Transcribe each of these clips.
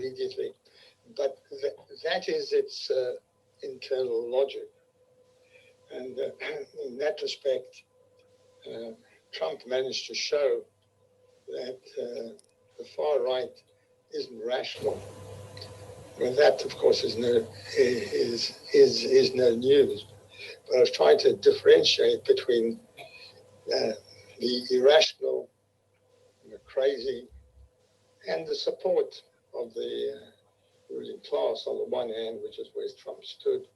immediately. But that is its internal logic. And in that respect, Trump managed to show that the far right isn't rational. Well, that, of course, is no news. But I was trying to differentiate between the irrational, the crazy, and the support of the ruling class on the one hand, which is where Trump stood,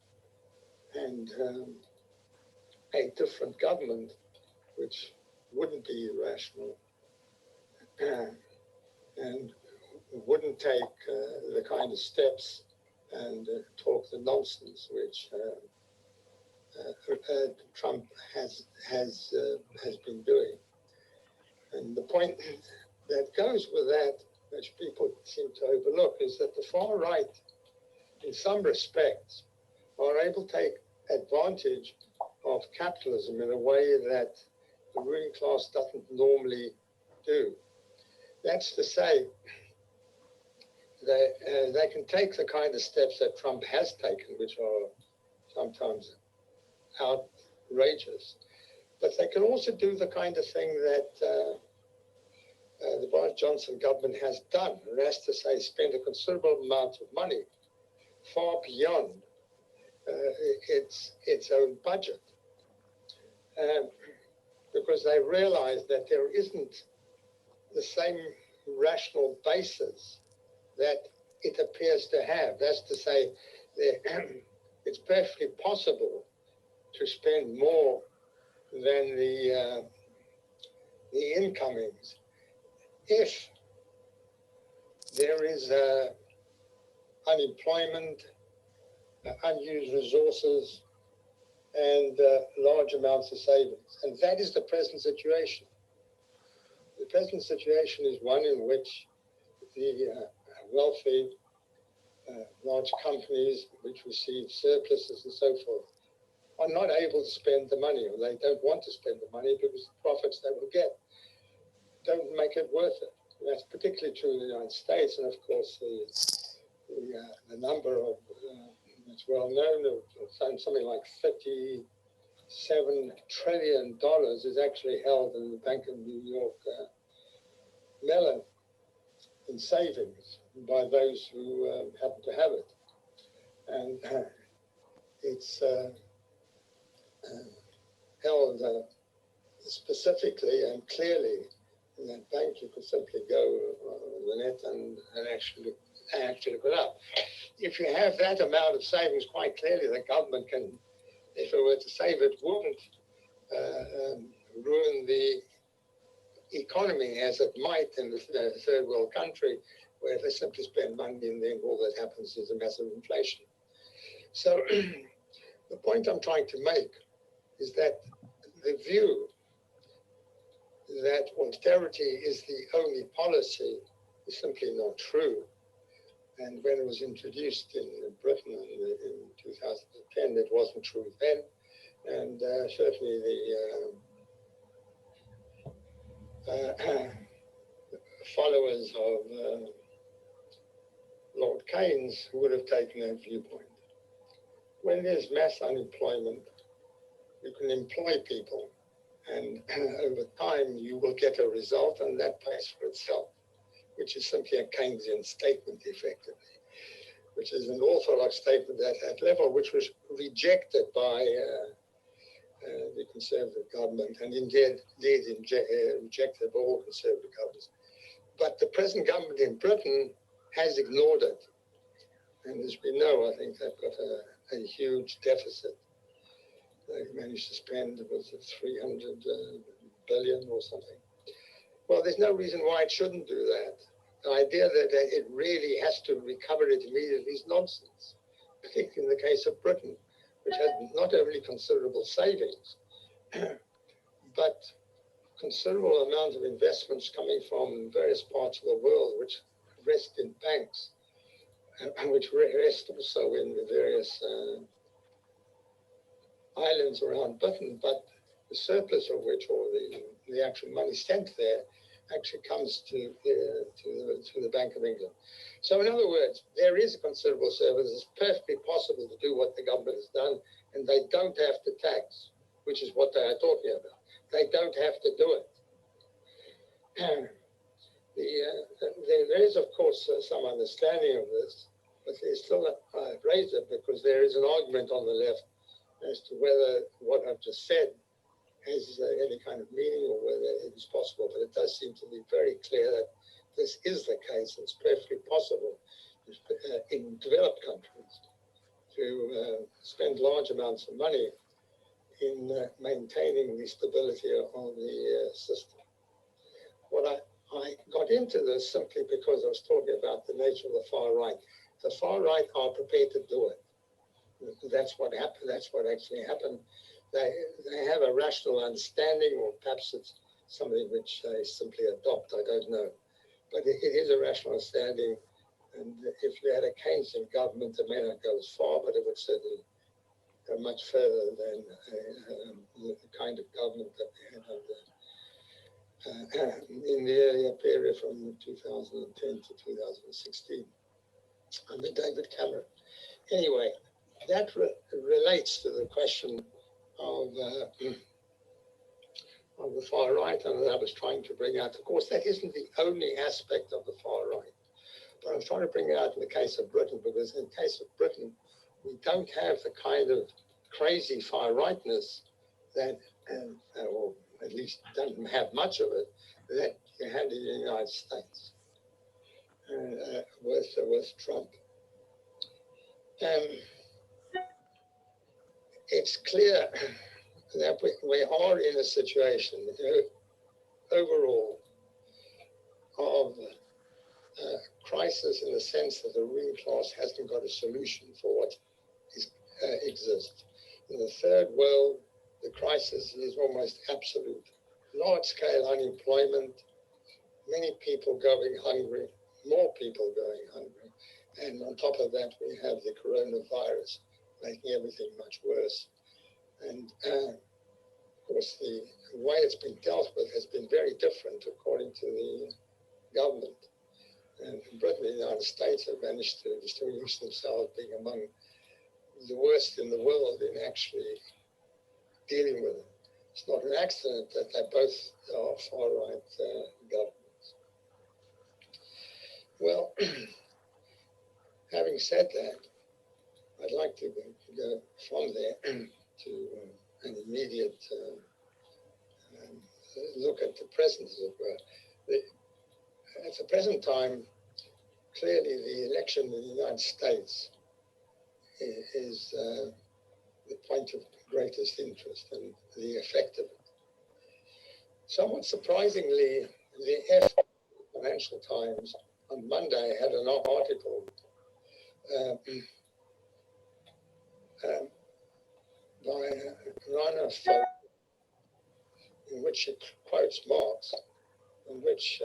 and a different government, which wouldn't be irrational and wouldn't take the kind of steps and talk the nonsense which Trump has been doing. And the point that goes with that, which people seem to overlook, is that the far right, in some respects, are able to take advantage of capitalism in a way that the ruling class doesn't normally do. That's to say, they can take the kind of steps that Trump has taken, which are sometimes outrageous, but they can also do the kind of thing that the Boris Johnson government has done, and that's to say, spend a considerable amount of money far beyond its own budget, because they realize that there isn't the same rational basis that it appears to have. That's to say, it's perfectly possible to spend more than the incomings if there is unemployment, unused resources, and large amounts of savings. And that is the present situation. The present situation is one in which the wealthy, large companies which receive surpluses and so forth are not able to spend the money, or they don't want to spend the money because the profits they will get don't make it worth it. And that's particularly true in the United States, and of course the number of, it's well known, of something like $37 trillion is actually held in the Bank of New York Mellon in savings by those who happen to have it. And it's held specifically and clearly in that bank. You could simply go on the net and actually look it up. If you have that amount of savings, quite clearly the government can, if it were to save it, wouldn't ruin the economy as it might in the third world country, where they simply spend money and then all that happens is a massive inflation. So the point I'm trying to make is that the view that austerity is the only policy is simply not true. And when it was introduced in Britain in 2010, it wasn't true then. And certainly the followers of Lord Keynes would have taken that viewpoint. When there's mass unemployment, you can employ people, and over time you will get a result, and that pays for itself, which is simply a Keynesian statement, effectively, which is an orthodox statement at that level, which was rejected by the Conservative government, and indeed rejected by all Conservative governments. But the present government in Britain has ignored it. And as we know, I think they've got a huge deficit. They've managed to spend, was it 300 billion or something? Well, there's no reason why it shouldn't do that. The idea that it really has to recover it immediately is nonsense, particularly in the case of Britain, which has not only considerable savings, but considerable amount of investments coming from various parts of the world, which rest in banks, and which rest also in the various islands around Britain, but the surplus of which, or the actual money sent there, actually comes to the Bank of England. So in other words, there is a considerable service. It's perfectly possible to do what the government has done, and they don't have to tax, which is what they are talking about. They don't have to do it. There is, of course, some understanding of this, but there's still I've raised it because there is an argument on the left as to whether what I've just said has any kind of meaning or whether it is possible. But it does seem to be very clear that this is the case. It's perfectly possible in developed countries to spend large amounts of money in maintaining the stability of the system. What I got into this simply because I was talking about the nature of the far right. The far right are prepared to do it. That's what happened. That's what actually happened. They have a rational understanding, or perhaps it's something which they simply adopt. I don't know, but it is a rational understanding. And if you had a Keynesian government, it may not go as far, but it would certainly go much further than the kind of government that we had under in the earlier period from 2010 to 2016 under David Cameron. Anyway, that relates to the question of the far right, and that I was trying to bring out. Of course, that isn't the only aspect of the far right, but I'm trying to bring it out in the case of Britain, because in the case of Britain, we don't have the kind of crazy far rightness that, or at least don't have much of it, that you had in the United States with Trump. It's clear that we are in a situation overall of crisis, in the sense that the ruling class hasn't got a solution for what exists. In the third world, the crisis is almost absolute. Large-scale unemployment, many people going hungry, more people going hungry, and on top of that, we have the coronavirus making everything much worse. And of course, the way it's been dealt with has been very different according to the government. And Britain and the United States have managed to distinguish themselves being among the worst in the world in actually dealing with it. It's not an accident that they both are far-right governments. Well, having said that, I'd like to go from there to an immediate look at the present, as it were. At the present time, clearly the election in the United States is the point of greatest interest and the effect of it. Somewhat surprisingly, the Financial Times on Monday had an article by Rana Folk, in which she quotes Marx, in which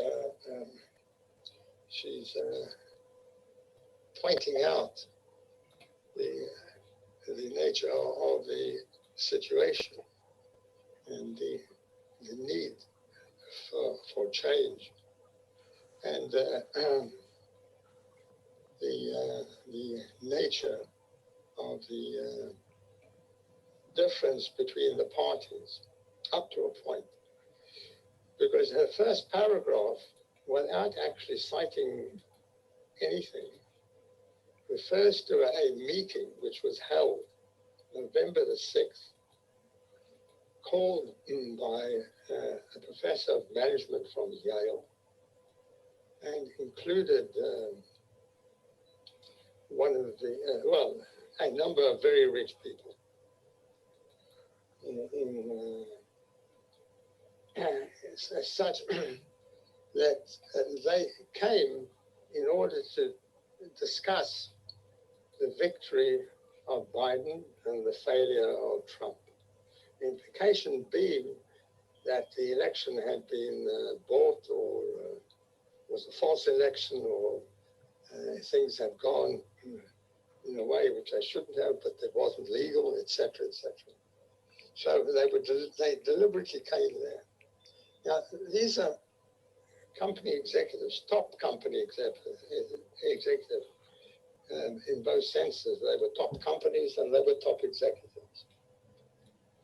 she's pointing out the nature of the situation and the need for change, and the nature of the difference between the parties up to a point. Because her first paragraph, without actually citing anything, refers to a meeting which was held November the 6th, called in by a professor of management from Yale, and included one of the, a number of very rich people as such that they came in order to discuss the victory of Biden and the failure of Trump. The implication being that the election had been bought, or was a false election, or things had gone in a way which they shouldn't have, but it wasn't legal, etc., etc. So they deliberately came there. Now, these are company executives, top company executive in both senses. They were top companies and they were top executives.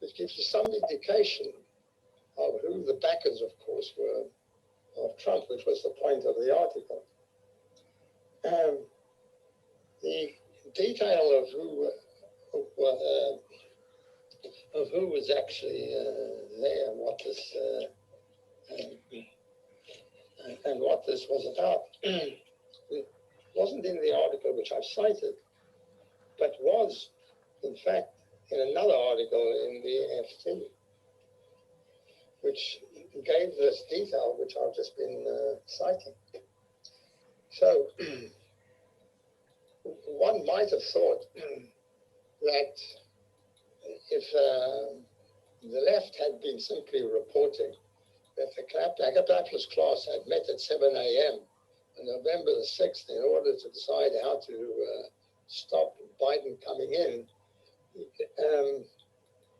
It gives you some indication of who the backers, of course, were of Trump, which was the point of the article. The detail of who was actually there and what this was about it wasn't in the article which I've cited, but was, in fact, in another article in the FT, which gave this detail which I've just been citing. So one might have thought that if the left had been simply reporting that the capitalist class had met at 7 a.m. on November the 6th in order to decide how to stop Biden coming in,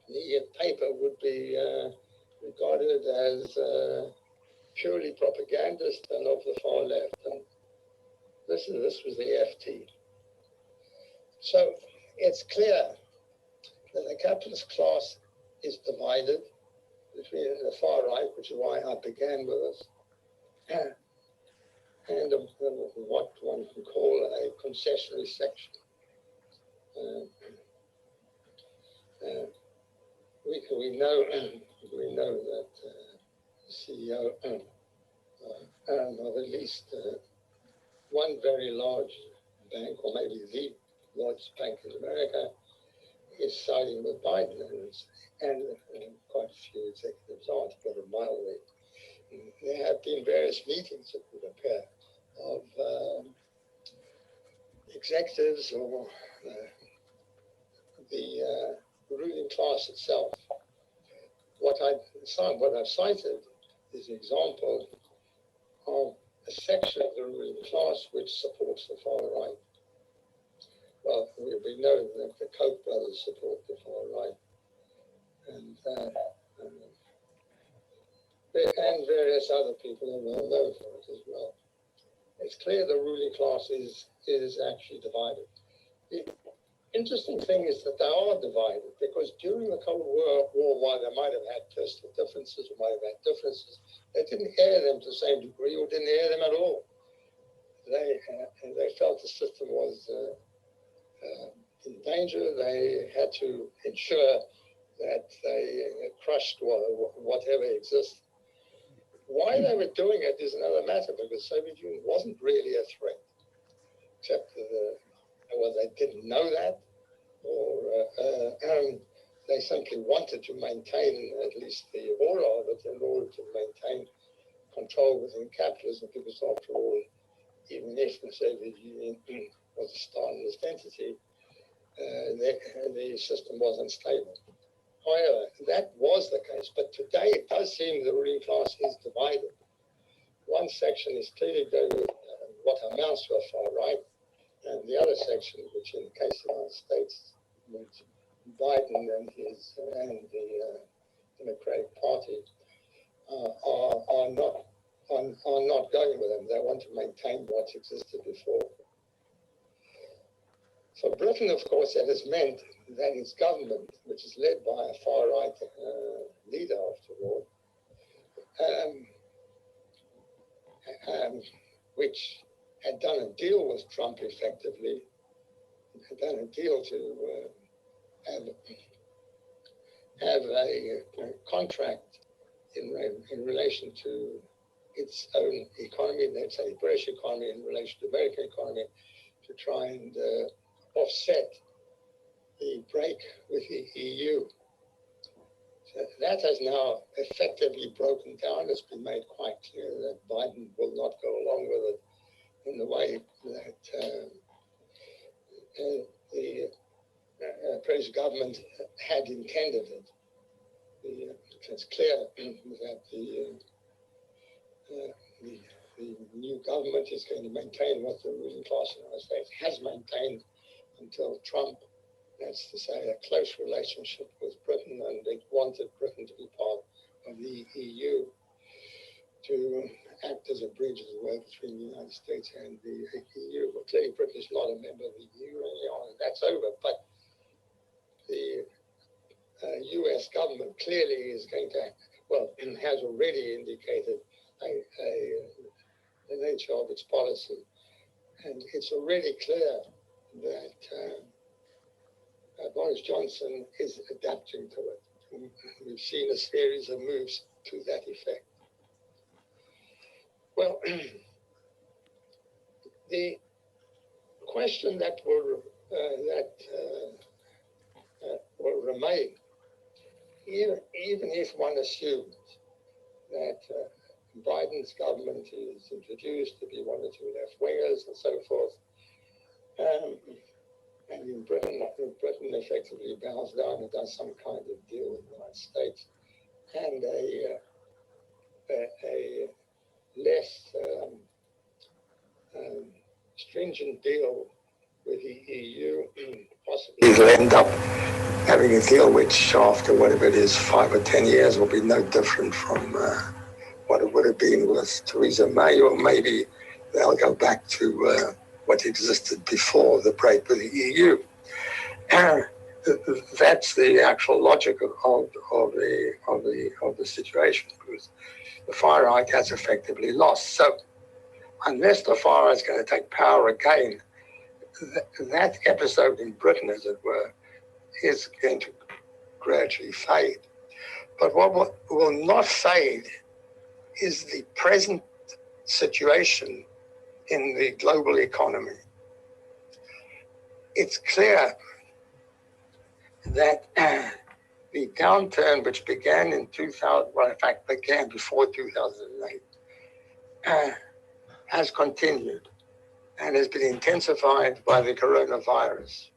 the paper would be regarded as purely propagandist and of the far left. And this was the FT. So it's clear that the capitalist class is divided between the far right, which is why I began with this, and what one can call a concessionary section. We know that the CEO of at least one very large bank, or maybe the largest bank in America, is siding with Biden, and quite a few executives are, to put it mildly. There have been various meetings, it would appear, of executives or the ruling class itself. What I've cited is an example of a section of the ruling class which supports the far right. Well, we know that the Koch brothers support the far right, and various other people are well known for it as well. It's clear the ruling class is actually divided. The interesting thing is that they are divided because during the Cold War, while they might have had personal differences, they didn't air them to the same degree or didn't air them at all. They felt the system was in danger. They had to ensure that they crushed whatever exists. Why they were doing it is another matter, because the Soviet Union wasn't really a threat, except whether they didn't know that, or they simply wanted to maintain at least the aura of it in order to maintain control within capitalism, because after all, even if the Soviet Union was a Stalinist entity, the system was unstable. However, that was the case, but today it does seem the ruling class is divided. One section is clearly going with what amounts to a far right, and the other section, which in the case of the United States, which Biden and the Democratic Party are not going with them. They want to maintain what existed before. For Britain, of course, that has meant that its government, which is led by a far-right leader, after all, which had done a deal with Trump effectively, had done a deal to have a contract in relation to its own economy, let's say the British economy in relation to the American economy, to try and offset the break with the EU. So that has now effectively broken down. It's been made quite clear that Biden will not go along with it in the way that the British government had intended it. It's clear that the new government is going to maintain what the ruling class in the United States has maintained until Trump, that's to say, a close relationship with Britain, and they wanted Britain to be part of the EU to act as a bridge as well between the United States and the EU. Well, clearly Britain is not a member of the EU, and that's over. But the US government clearly is going to, well, has already indicated the nature of its policy. And it's already clear that Boris Johnson is adapting to it. We've seen a series of moves to that effect. Well, the question that will remain, even if one assumes that Biden's government is introduced to be one or two left-wingers and so forth, and in Britain effectively bows down and does some kind of deal with the United States, and a less stringent deal with the EU, possibly will end up having a deal which, after whatever it is, 5 or 10 years, will be no different from what it would have been with Theresa May, or maybe they'll go back to what existed before the break with the EU. That's the actual logic of the situation, because the far right has effectively lost. So unless the far right is going to take power again, that episode in Britain, as it were, is going to gradually fade. But what will not fade is the present situation in the global economy. It's clear that the downturn, which began in 2000, well, in fact, began before 2008, has continued and has been intensified by the coronavirus.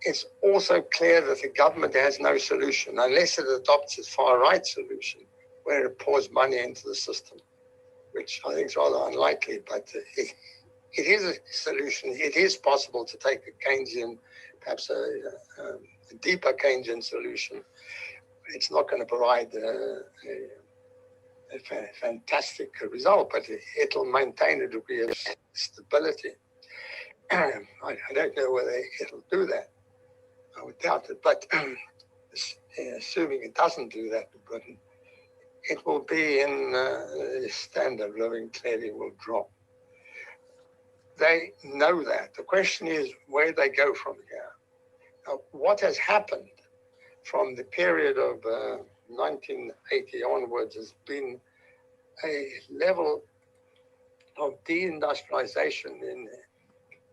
It's also clear that the government has no solution unless it adopts its far-right solution, where it pours money into the system, which I think is rather unlikely, but it is a solution. It is possible to take a Keynesian, perhaps a deeper Keynesian solution. It's not going to provide a fantastic result, but it'll maintain a degree of stability. I don't know whether it'll do that. I would doubt it, but assuming it doesn't do that in Britain, it will be in the standard of living clearly will drop. They know that. The question is where they go from here. Now, what has happened from the period of 1980 onwards has been a level of deindustrialization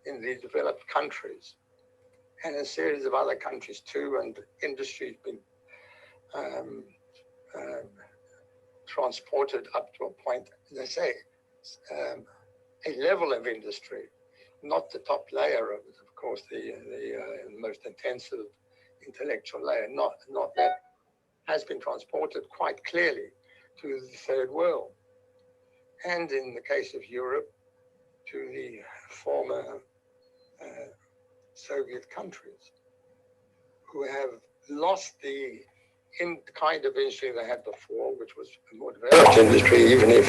in the developed countries, and a series of other countries too, and industry's been transported up to a point, as I say, a level of industry, not the top layer of it, of course, the most intensive intellectual layer, not that, has been transported quite clearly to the third world. And in the case of Europe, to the former Soviet countries, who have lost the kind of industry they had before, which was a more developed industry, even if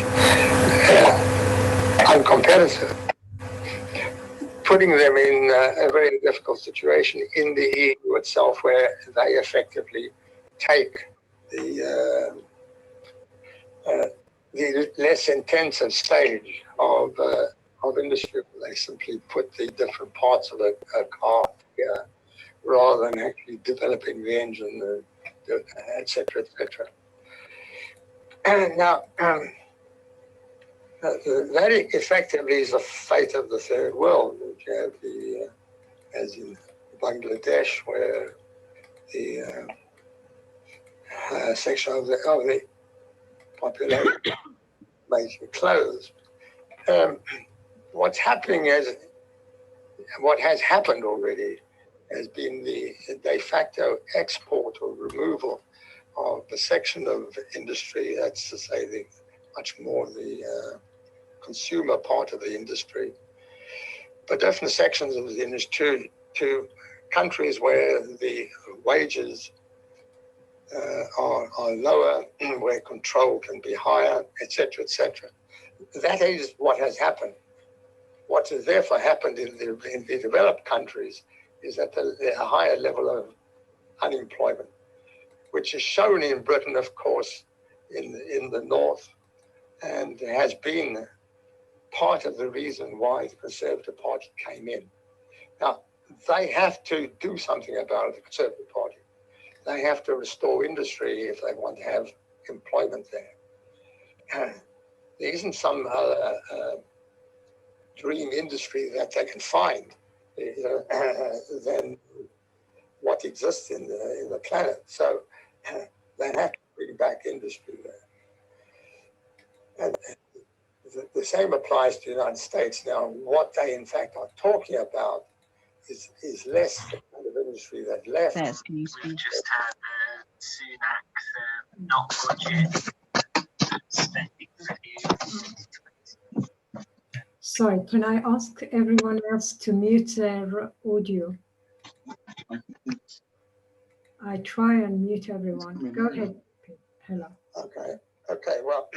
uncompetitive, putting them in a very difficult situation in the EU itself, where they effectively take the less intensive stage of industry. They simply put the different parts of a car together, rather than actually developing the engine, et cetera, et cetera. And now, that effectively is the fate of the third world. You have the, as in Bangladesh, where the section of the population basically closed. What's happening is, what has happened already has been the de facto export or removal of the section of industry, that's to say the much more the consumer part of the industry, but different sections of the industry to countries where the wages are lower, where control can be higher, etc., etc. That is what has happened. What has therefore happened in the developed countries is that there's a higher level of unemployment, which is shown in Britain, of course, in the north, and has been part of the reason why the Conservative Party came in. Now, they have to do something about it, the Conservative Party. They have to restore industry if they want to have employment there. There isn't some other dream industry that they can find than what exists in the planet. So they have to bring back industry there. And the same applies to the United States. Now, what they in fact are talking about is less the kind of industry that left. Yes, can you speak? We've just had Sunak not budget spending review. Sorry, can I ask everyone else to mute their audio? I try and mute everyone. Go ahead, Hillel. Okay, well,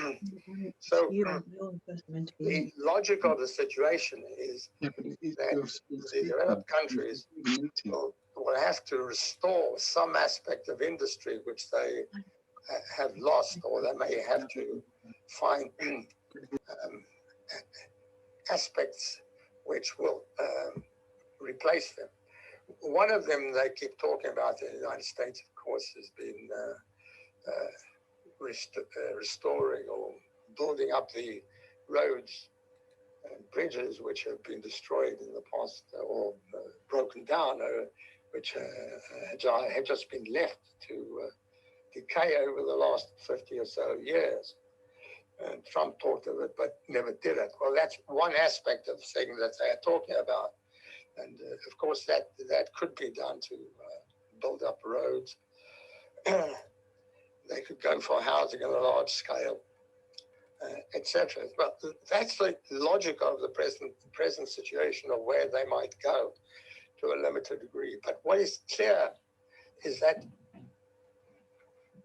so the logic of the situation is that the developed countries will have to restore some aspect of industry which they have lost, or they may have to find aspects which will replace them. One of them they keep talking about in the United States, of course, has been restoring or building up the roads and bridges which have been destroyed in the past or broken down, which have just been left to decay over the last 50 or so years. And Trump talked of it, but never did it. Well, that's one aspect of the thing that they are talking about. And of course, that could be done to build up roads. They could go for housing on a large scale, etc. But that's the logic of the present situation of where they might go to a limited degree. But what is clear is that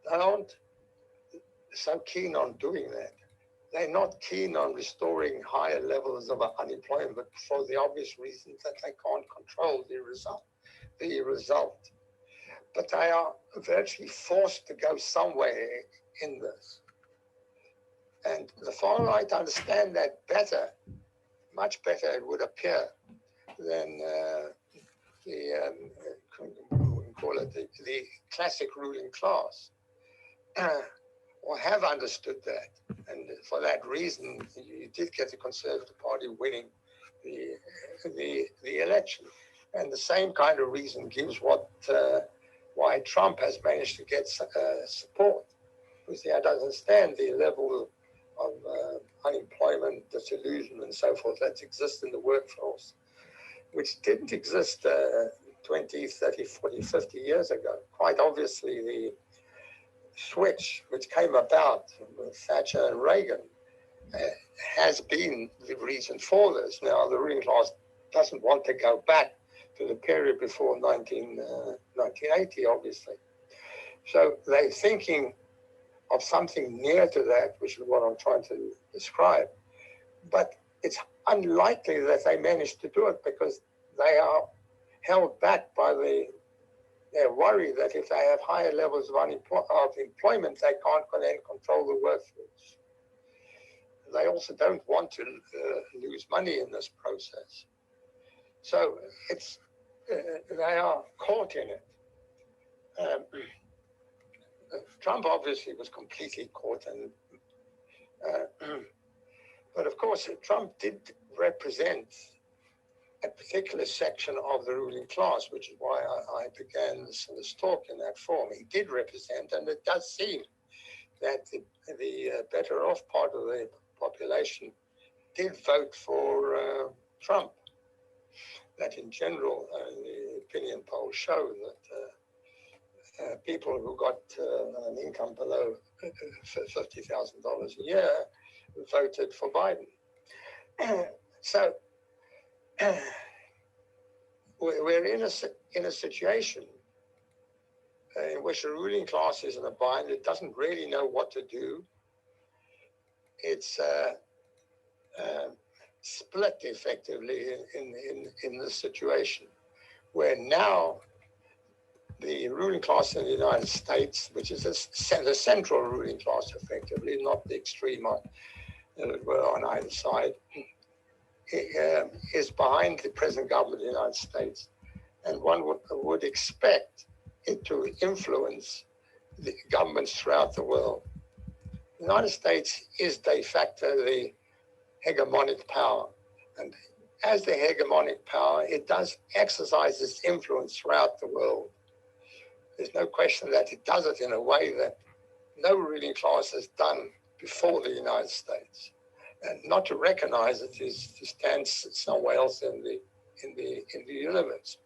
they aren't so keen on doing that. They're not keen on restoring higher levels of unemployment for the obvious reasons that they can't control the result. But they are virtually forced to go somewhere in this. And the far right understand that better, much better, it would appear, than the classic ruling class, or have understood that. And for that reason, you did get the Conservative Party winning the election. And the same kind of reason gives why Trump has managed to get support, because he doesn't understand the level of unemployment, disillusion, and so forth that exists in the workforce, which didn't exist 20, 30, 40, 50 years ago. Quite obviously, the switch which came about with Thatcher and Reagan has been the reason for this. Now, the ruling class doesn't want to go back to the period before 1980, obviously. So they're thinking of something near to that, which is what I'm trying to describe. But it's unlikely that they manage to do it because they are held back by their worry that if they have higher levels of employment, they can't then control the workforce. They also don't want to lose money in this process. So it's they are caught in it. Trump obviously was completely caught, but of course Trump did represent a particular section of the ruling class, which is why I began this talk in that form. He did represent, and it does seem that the better off part of the population did vote for Trump. That in general, the opinion polls show that people who got an income below $50,000 a year voted for Biden. So we're in a situation in which the ruling class is in a bind. It doesn't really know what to do. It's split effectively in this situation, where now the ruling class in the United States, which is the central ruling class effectively, not the extreme on either side, is behind the present government of the United States. And one would expect it to influence the governments throughout the world. The United States is de facto the hegemonic power. And as the hegemonic power, it does exercise its influence throughout the world. There's no question that it does it in a way that no ruling class has done before the United States. And not to recognize it is to stand somewhere else in the universe.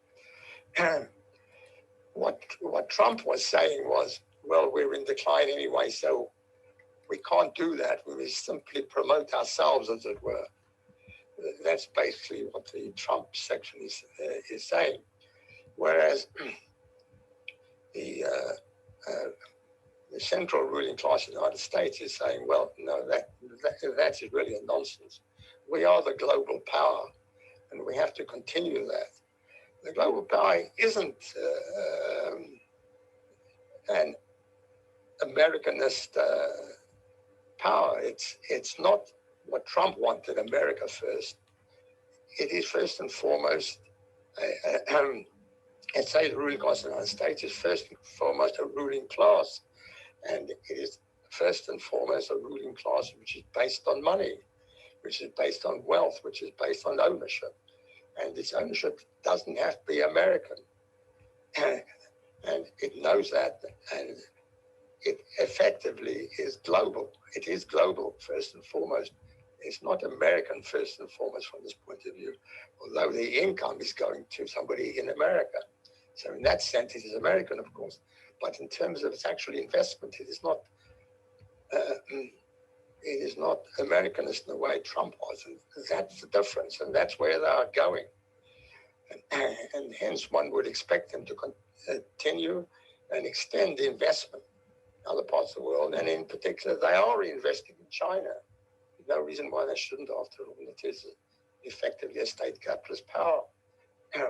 What Trump was saying was, well, we're in decline anyway, so we can't do that. We simply promote ourselves, as it were. That's basically what the Trump section is saying. Whereas the central ruling class in the United States is saying, well, no, that is really a nonsense. We are the global power, and we have to continue that. The global power isn't an Americanist power. It's not what Trump wanted, America first. It is first and foremost, I'd say the ruling class in the United States is first and foremost a ruling class. And it is first and foremost a ruling class which is based on money, which is based on wealth, which is based on ownership. And this ownership doesn't have to be American. And it knows that, and it effectively is global. It is global first and foremost. It's not American first and foremost from this point of view, although the income is going to somebody in America. So in that sense, it is American, of course. But in terms of its actual investment, it is not Americanist in the way Trump was. And that's the difference, and that's where they are going. And hence one would expect them to continue and extend the investment in other parts of the world. And in particular, they are investing in China. There's no reason why they shouldn't, after all. It is effectively a state capitalist power,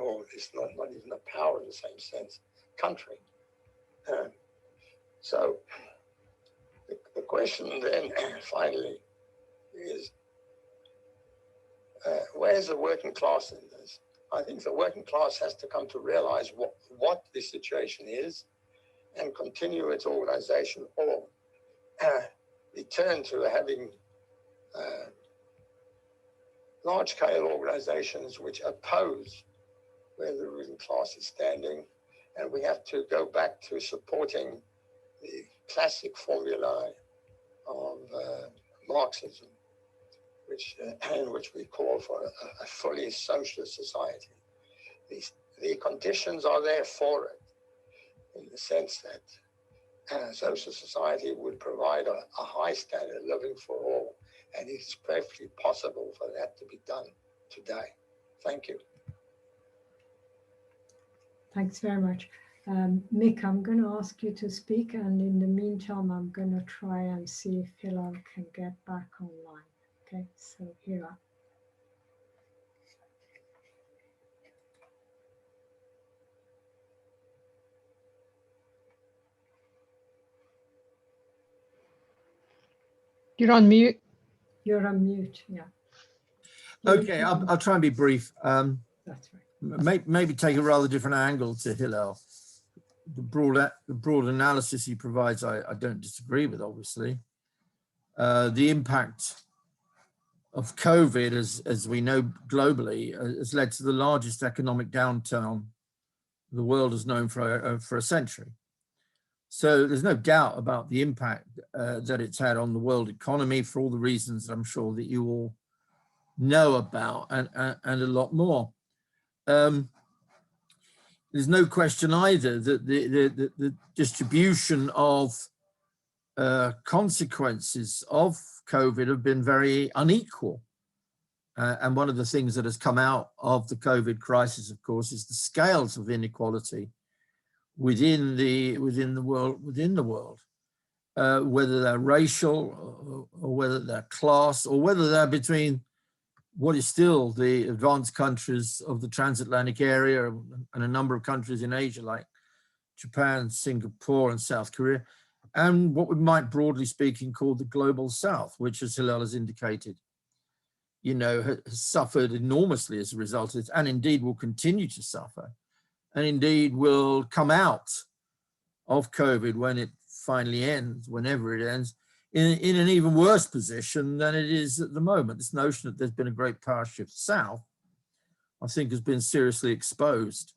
or it's not even a power in the same sense, country. So the question then finally is, where's the working class in this? I think the working class has to come to realize what the situation is and continue its organization, or return to having large-scale organizations which oppose where the ruling class is standing. And we have to go back to supporting the classic formula of Marxism, in which we call for a fully socialist society. The conditions are there for it, in the sense that social society would provide a high standard of living for all, and it is perfectly possible for that to be done today. Thank you. Thanks very much. Mick, I'm going to ask you to speak, and in the meantime, I'm going to try and see if Hillel can get back online. Okay, so here are. You're on mute. You're on mute, yeah. Okay, I'll try and be brief. That's right. Maybe take a rather different angle to Hillel. The broad analysis he provides, I don't disagree with, obviously. The impact of COVID, as we know globally, has led to the largest economic downturn the world has known for a century. So there's no doubt about the impact that it's had on the world economy, for all the reasons that I'm sure that you all know about, and a lot more. There's no question either that the distribution of consequences of COVID have been very unequal. And one of the things that has come out of the COVID crisis, of course, is the scales of inequality, within the world, whether they're racial or whether they're class or whether they're between what is still the advanced countries of the transatlantic area and a number of countries in Asia like Japan, Singapore, and South Korea, and what we might broadly speaking call the global South, which, as Hillel has indicated, you know, has suffered enormously as a result of it, and indeed will continue to suffer, and indeed will come out of COVID when it finally ends, whenever it ends, in an even worse position than it is at the moment. This notion that there's been a great power shift south, I think, has been seriously exposed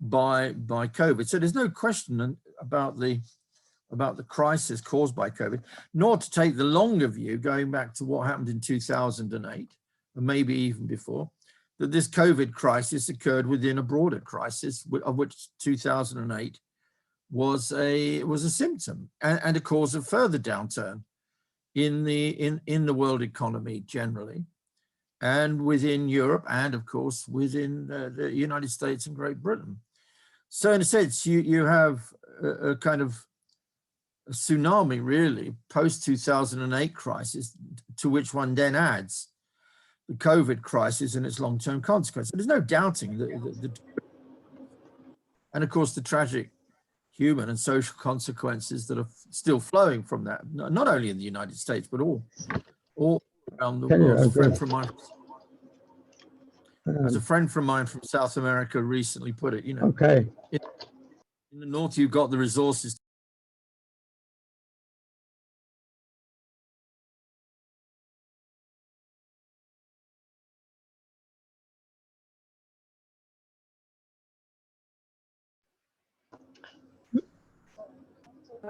by COVID. So there's no question about the crisis caused by COVID, nor to take the longer view, going back to what happened in 2008, and maybe even before, that this COVID crisis occurred within a broader crisis, of which 2008 was a symptom and a cause of further downturn in the world economy generally, and within Europe, and of course within the United States and Great Britain. So in a sense, you have a kind of a tsunami, really, post-2008 crisis, to which one then adds the COVID crisis and its long-term consequences. There's no doubting and of course the tragic human and social consequences that are still flowing from that, not only in the United States, but all around the world. As a friend from mine from South America recently put it, you know, in the north, you've got the resources.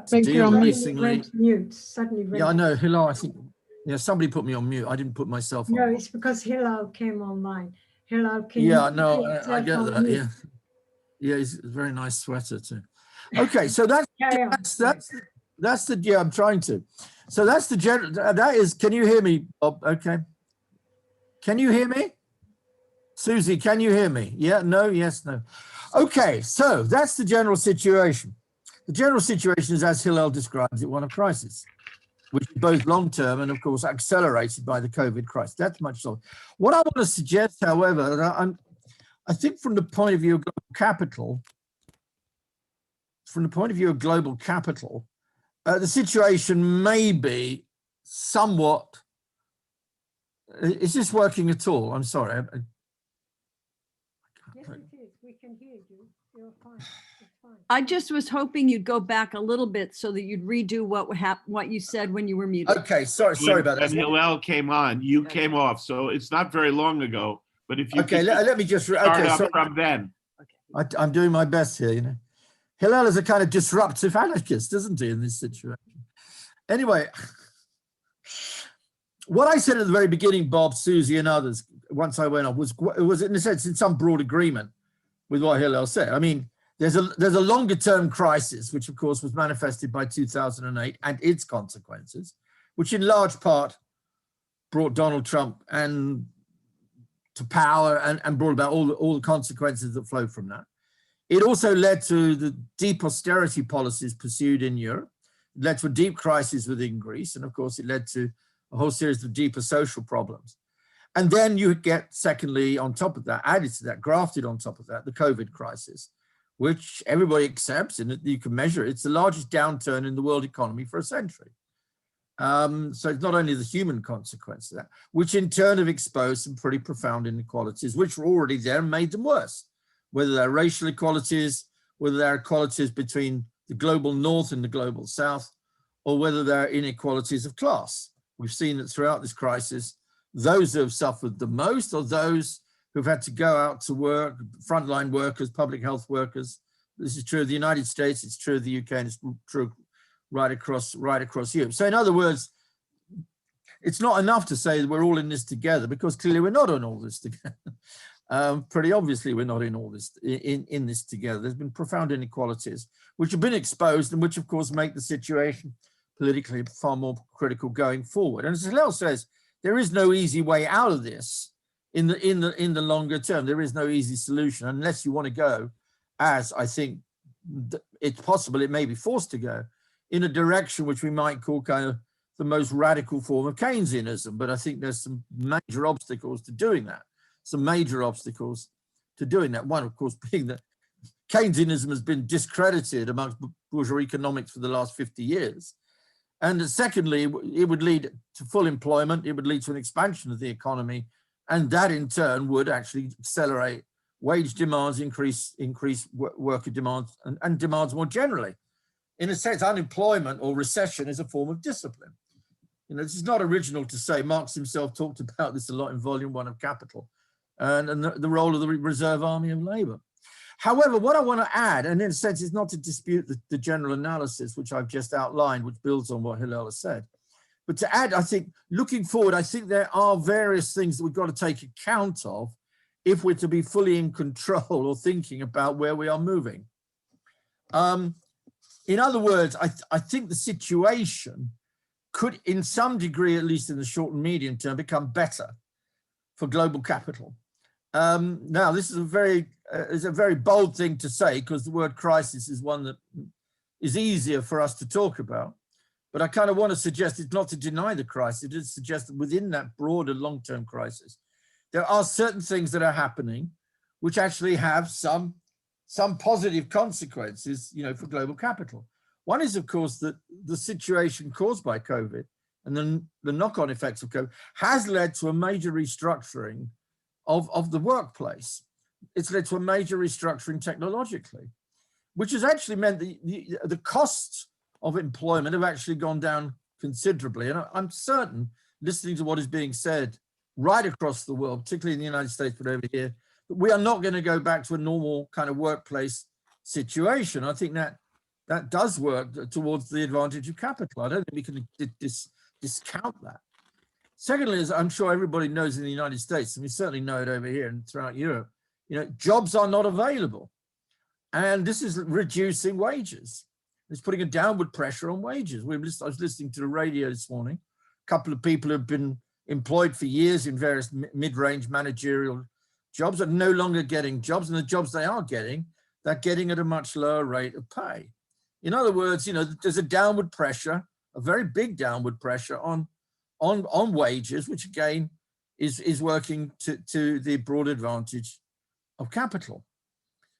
Thank you. Increasingly, Mute. Suddenly went. Yeah, I know, Hillel, I think, yeah, somebody put me on mute. I didn't put myself on. No, it's because Hillel came online. Hillel, can yeah, you no, I get that. mute? Yeah, yeah, it's a very nice sweater too. Okay, so that's the yeah. I'm trying to. So that's the general. That is. Can you hear me, Bob? Okay. Can you hear me, Susie? Can you hear me? Yeah. No. Yes. No. Okay. So that's the general situation. The general situation is, as Hillel describes it, one of crisis, which is both long-term and, of course, accelerated by the COVID crisis. That's much so. What I want to suggest, however, I think from the point of view of global capital, the situation may be somewhat. Is this working at all? I'm sorry. Yes, it is. We can hear you. You're fine. It's fine. I just was hoping you'd go back a little bit so that you'd redo what you said when you were muted. Okay, sorry about that. When Hillel came on, you came off, so it's not very long ago. But if you let me just start up from then. I'm doing my best here, you know. Hillel is a kind of disruptive anarchist, isn't he, in this situation? Anyway, what I said at the very beginning, Bob, Susie, and others, once I went off, was in a sense in some broad agreement with what Hillel said. I mean, there's a longer term crisis, which of course was manifested by 2008 and its consequences, which in large part brought Donald Trump to power and brought about all the consequences that flowed from that. It also led to the deep austerity policies pursued in Europe. It led to a deep crisis within Greece. And of course, it led to a whole series of deeper social problems. And then you get, secondly, on top of that, added to that, grafted on top of that, the COVID crisis, which everybody accepts and you can measure it. It's the largest downturn in the world economy for a century. So it's not only the human consequence of that, which in turn have exposed some pretty profound inequalities, which were already there and made them worse, whether they're racial equalities, whether they're equalities between the global north and the global south, or whether they're inequalities of class. We've seen that throughout this crisis, those who have suffered the most are those who've had to go out to work, frontline workers, public health workers. This is true of the United States, it's true of the UK, and it's true right across Europe. So in other words, it's not enough to say that we're all in this together, because clearly we're not in all this together. Pretty obviously we're not in all this in this together. There's been profound inequalities which have been exposed and which of course make the situation politically far more critical going forward. And as Hillel says, there is no easy way out of this in the longer term. There is no easy solution unless you want to go, as I think it's possible it may be forced to go in a direction which we might call kind of the most radical form of Keynesianism. But I think there's some major obstacles to doing that. Some major obstacles to doing that. One, of course, being that Keynesianism has been discredited amongst bourgeois economics for the last 50 years. And secondly, it would lead to full employment. It would lead to an expansion of the economy. And that in turn would actually accelerate wage demands, increase worker demands and demands more generally. In a sense, unemployment or recession is a form of discipline. You know, this is not original to say. Marx himself talked about this a lot in Volume 1 of Capital and the role of the reserve army of labor. However, what I want to add, and in a sense, is not to dispute the general analysis, which I've just outlined, which builds on what Hillel has said. But to add, I think, looking forward, I think there are various things that we've got to take account of if we're to be fully in control or thinking about where we are moving. In other words, I think the situation could, in some degree, at least in the short and medium term, become better for global capital. Now, this is a very bold thing to say, because the word crisis is one that is easier for us to talk about. But I kind of want to suggest it's not to deny the crisis, it is to suggest that within that broader long-term crisis, there are certain things that are happening which actually have some positive consequences, you know, for global capital. One is, of course, that the situation caused by COVID and then the knock-on effects of COVID has led to a major restructuring of the workplace. It's led to a major restructuring technologically, which has actually meant the costs of employment have actually gone down considerably. And I'm certain, listening to what is being said right across the world, particularly in the United States, but over here, that we are not going to go back to a normal kind of workplace situation. I think that does work towards the advantage of capital. I don't think we can discount that. Secondly, as I'm sure everybody knows in the United States, and we certainly know it over here and throughout Europe, you know, jobs are not available. And this is reducing wages. It's putting a downward pressure on wages. I was listening to the radio this morning. A couple of people have been employed for years in various mid-range managerial jobs are no longer getting jobs, and the jobs they are getting, they're getting at a much lower rate of pay. In other words, you know, there's a downward pressure, a very big downward pressure on wages, which again is working to the broad advantage of capital.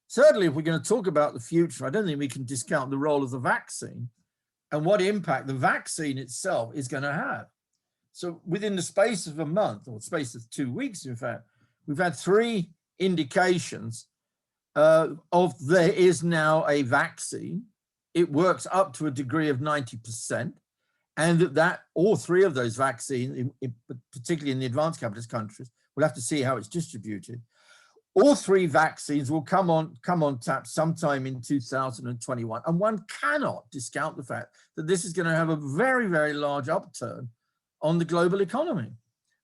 Certainly, if we're going to talk about the future, I don't think we can discount the role of the vaccine and what impact the vaccine itself is going to have. So within the space of a month, or space of 2 weeks, in fact, we've had 3 indications of there is now a vaccine. It works up to a degree of 90%. And that all 3 of those vaccines, particularly in the advanced capitalist countries, we'll have to see how it's distributed. All 3 vaccines will come on tap sometime in 2021. And one cannot discount the fact that this is going to have a very, very large upturn on the global economy,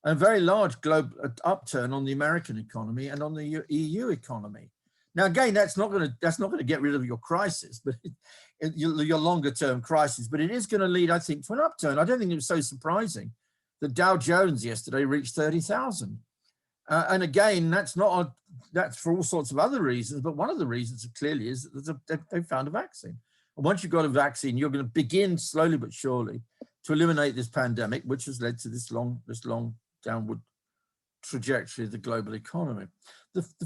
a very large global upturn on the American economy and on the EU economy. Now, again, that's not going to get rid of your crisis, but your longer term crisis, but it is going to lead, I think, to an upturn. I don't think it was so surprising that Dow Jones yesterday reached 30,000. And again, that's for all sorts of other reasons, but one of the reasons clearly is that they've found a vaccine. And once you've got a vaccine, you're going to begin slowly but surely to eliminate this pandemic, which has led to this long downward trajectory of the global economy. The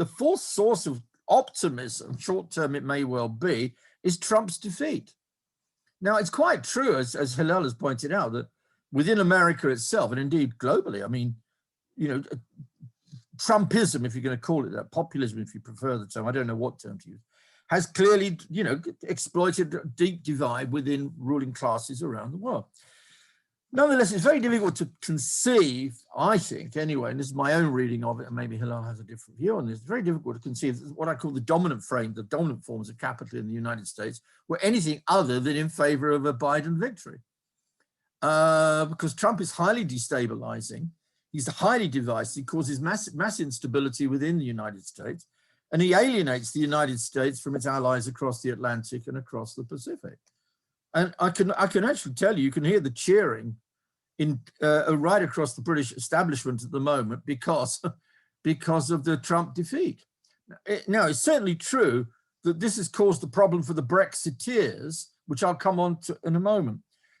fourth source of optimism, short term it may well be, is Trump's defeat. Now, it's quite true, as Hillel has pointed out, that within America itself, and indeed globally, I mean, you know, Trumpism, if you're going to call it that, populism, if you prefer the term, I don't know what term to use, has clearly, you know, exploited a deep divide within ruling classes around the world. Nonetheless, it's very difficult to conceive, I think, anyway, and this is my own reading of it, and maybe Hillel has a different view on this, it's very difficult to conceive what I call the dominant forms of capital in the United States were anything other than in favor of a Biden victory. Because Trump is highly destabilizing, he's highly divisive, he causes mass instability within the United States, and he alienates the United States from its allies across the Atlantic and across the Pacific. And I can actually tell you, you can hear the cheering in right across the British establishment at the moment because of the Trump defeat. Now, it's certainly true that this has caused the problem for the Brexiteers, which I'll come on to in a moment.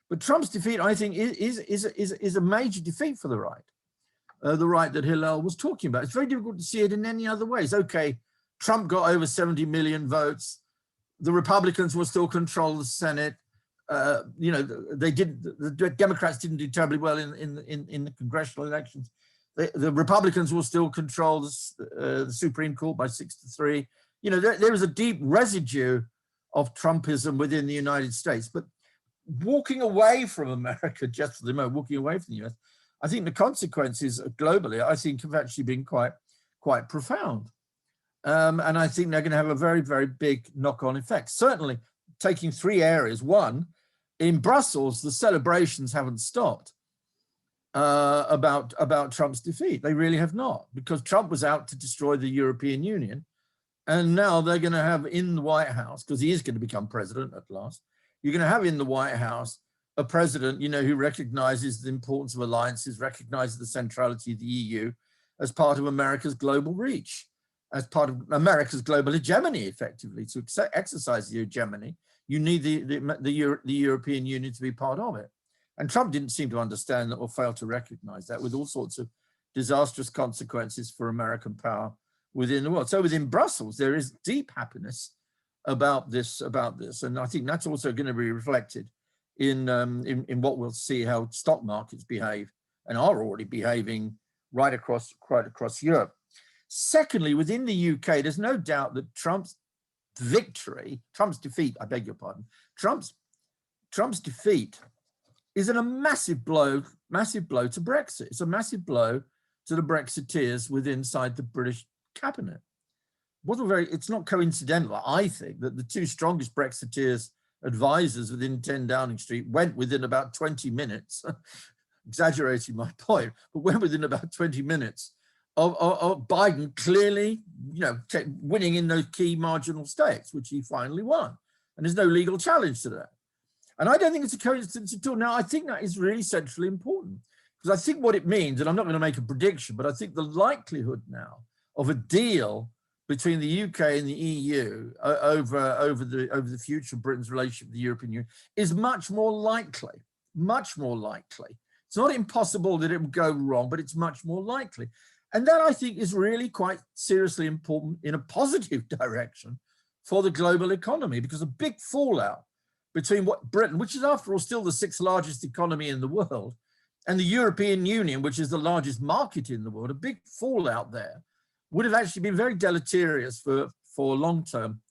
But Trump's defeat, I think, is a major defeat for the right that Hillel was talking about. It's very difficult to see it in any other ways. Okay, Trump got over 70 million votes. The Republicans will still control the Senate. You know, the Democrats didn't do terribly well in the congressional elections. The Republicans will still control the Supreme Court by 6-3. You know, there is a deep residue of Trumpism within the United States. But walking away from America, just for the moment, walking away from the US, I think the consequences globally, I think, have actually been quite profound. And I think they're going to have a very, very big knock-on effect. Certainly, taking three areas. One, in Brussels, the celebrations haven't stopped about Trump's defeat. They really have not, because Trump was out to destroy the European Union. And now they're going to have in the White House, because he is going to become president at last, you're going to have in the White House a president, you know, who recognizes the importance of alliances, recognizes the centrality of the EU as part of America's global reach, as part of America's global hegemony, effectively. To exercise the hegemony, you need the European Union to be part of it. And Trump didn't seem to understand that, or fail to recognize that, with all sorts of disastrous consequences for American power within the world. So within Brussels, there is deep happiness about this. And I think that's also going to be reflected in what we'll see, how stock markets behave and are already behaving right across Europe. Secondly, within the UK, there's no doubt that Trump's defeat, I beg your pardon, Trump's defeat is a massive blow to Brexit. It's a massive blow to the Brexiteers inside the British cabinet. It's not coincidental, I think, that the two strongest Brexiteers advisors within 10 Downing Street went within about 20 minutes, exaggerating my point, but went within about 20 minutes of Biden clearly, you know, winning in those key marginal states, which he finally won. And there's no legal challenge to that. And I don't think it's a coincidence at all. Now, I think that is really centrally important, because I think what it means, and I'm not going to make a prediction, but I think the likelihood now of a deal between the UK and the EU over the future of Britain's relationship with the European Union is much more likely, much more likely. It's not impossible that it would go wrong, but it's much more likely. And that, I think, is really quite seriously important in a positive direction for the global economy, because a big fallout between what Britain, which is after all still the sixth largest economy in the world, and the European Union, which is the largest market in the world, a big fallout there would have actually been very deleterious for long-term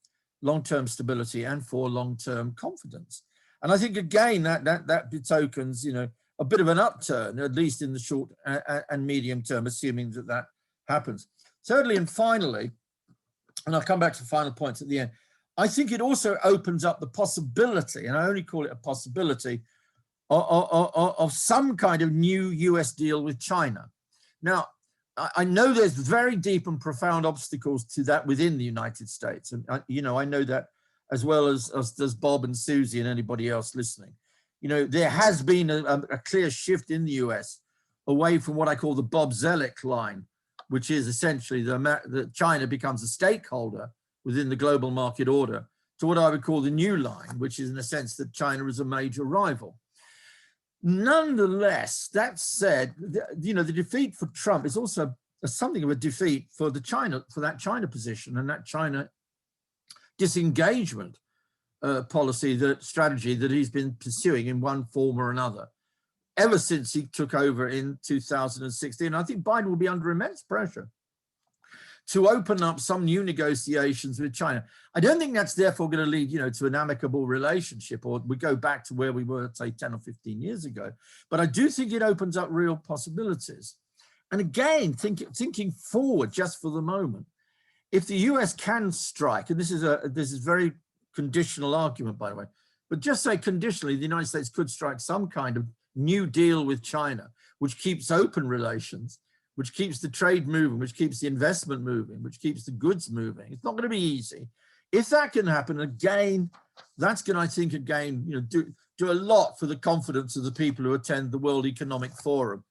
stability and for long-term confidence. And I think, again, that betokens, you know, a bit of an upturn, at least in the short and medium term, assuming that happens. Thirdly and finally, and I'll come back to final points at the end, I think it also opens up the possibility, and I only call it a possibility, of some kind of new US deal with China. Now, I know there's very deep and profound obstacles to that within the United States. And, you know, I know that as well as does Bob and Susie and anybody else listening. You know, there has been a clear shift in the US away from what I call the Bob Zoellick line, which is essentially that China becomes a stakeholder within the global market order, to what I would call the new line, which is in a sense that China is a major rival. Nonetheless, that said, you know, the defeat for Trump is also something of a defeat for that China position and that China disengagement strategy that he's been pursuing in one form or another ever since he took over in 2016. I think Biden will be under immense pressure to open up some new negotiations with China. I don't think that's therefore going to lead, you know, to an amicable relationship, or we go back to where we were, say, 10 or 15 years ago. But I do think it opens up real possibilities. And again, thinking forward just for the moment, if the US can strike, and this is very conditional argument, by the way, but just say conditionally, the United States could strike some kind of new deal with China, which keeps open relations, which keeps the trade moving, which keeps the investment moving, which keeps the goods moving. It's not going to be easy. If that can happen, again, that's going to, I think, again, you know, do a lot for the confidence of the people who attend the World Economic Forum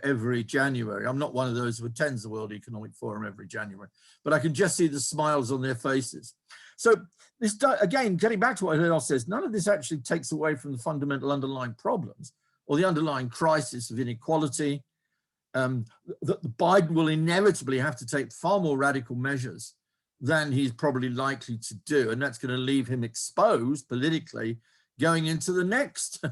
every January. I'm not one of those who attends the World Economic Forum every January, but I can just see the smiles on their faces. So this, again, getting back to what Hillel says, none of this actually takes away from the fundamental underlying problems or the underlying crisis of inequality. That Biden will inevitably have to take far more radical measures than he's probably likely to do, and that's going to leave him exposed politically going into the next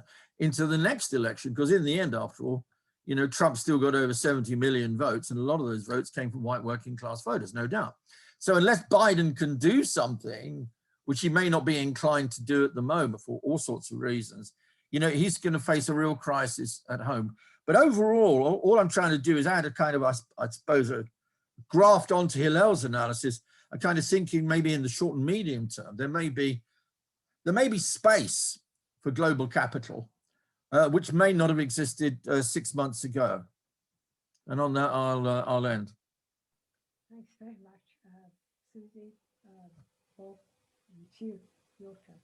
election. Because in the end, after all, you know, Trump still got over 70 million votes, and a lot of those votes came from white working class voters, no doubt. So unless Biden can do something, which he may not be inclined to do at the moment for all sorts of reasons, you know, he's going to face a real crisis at home. But overall, all I'm trying to do is add a kind of, I suppose, a graft onto Hillel's analysis, a kind of thinking maybe in the short and medium term, there may be space for global capital, which may not have existed 6 months ago. And on that, I'll end. Thanks very much. Susie, Bob, it's you, your turn.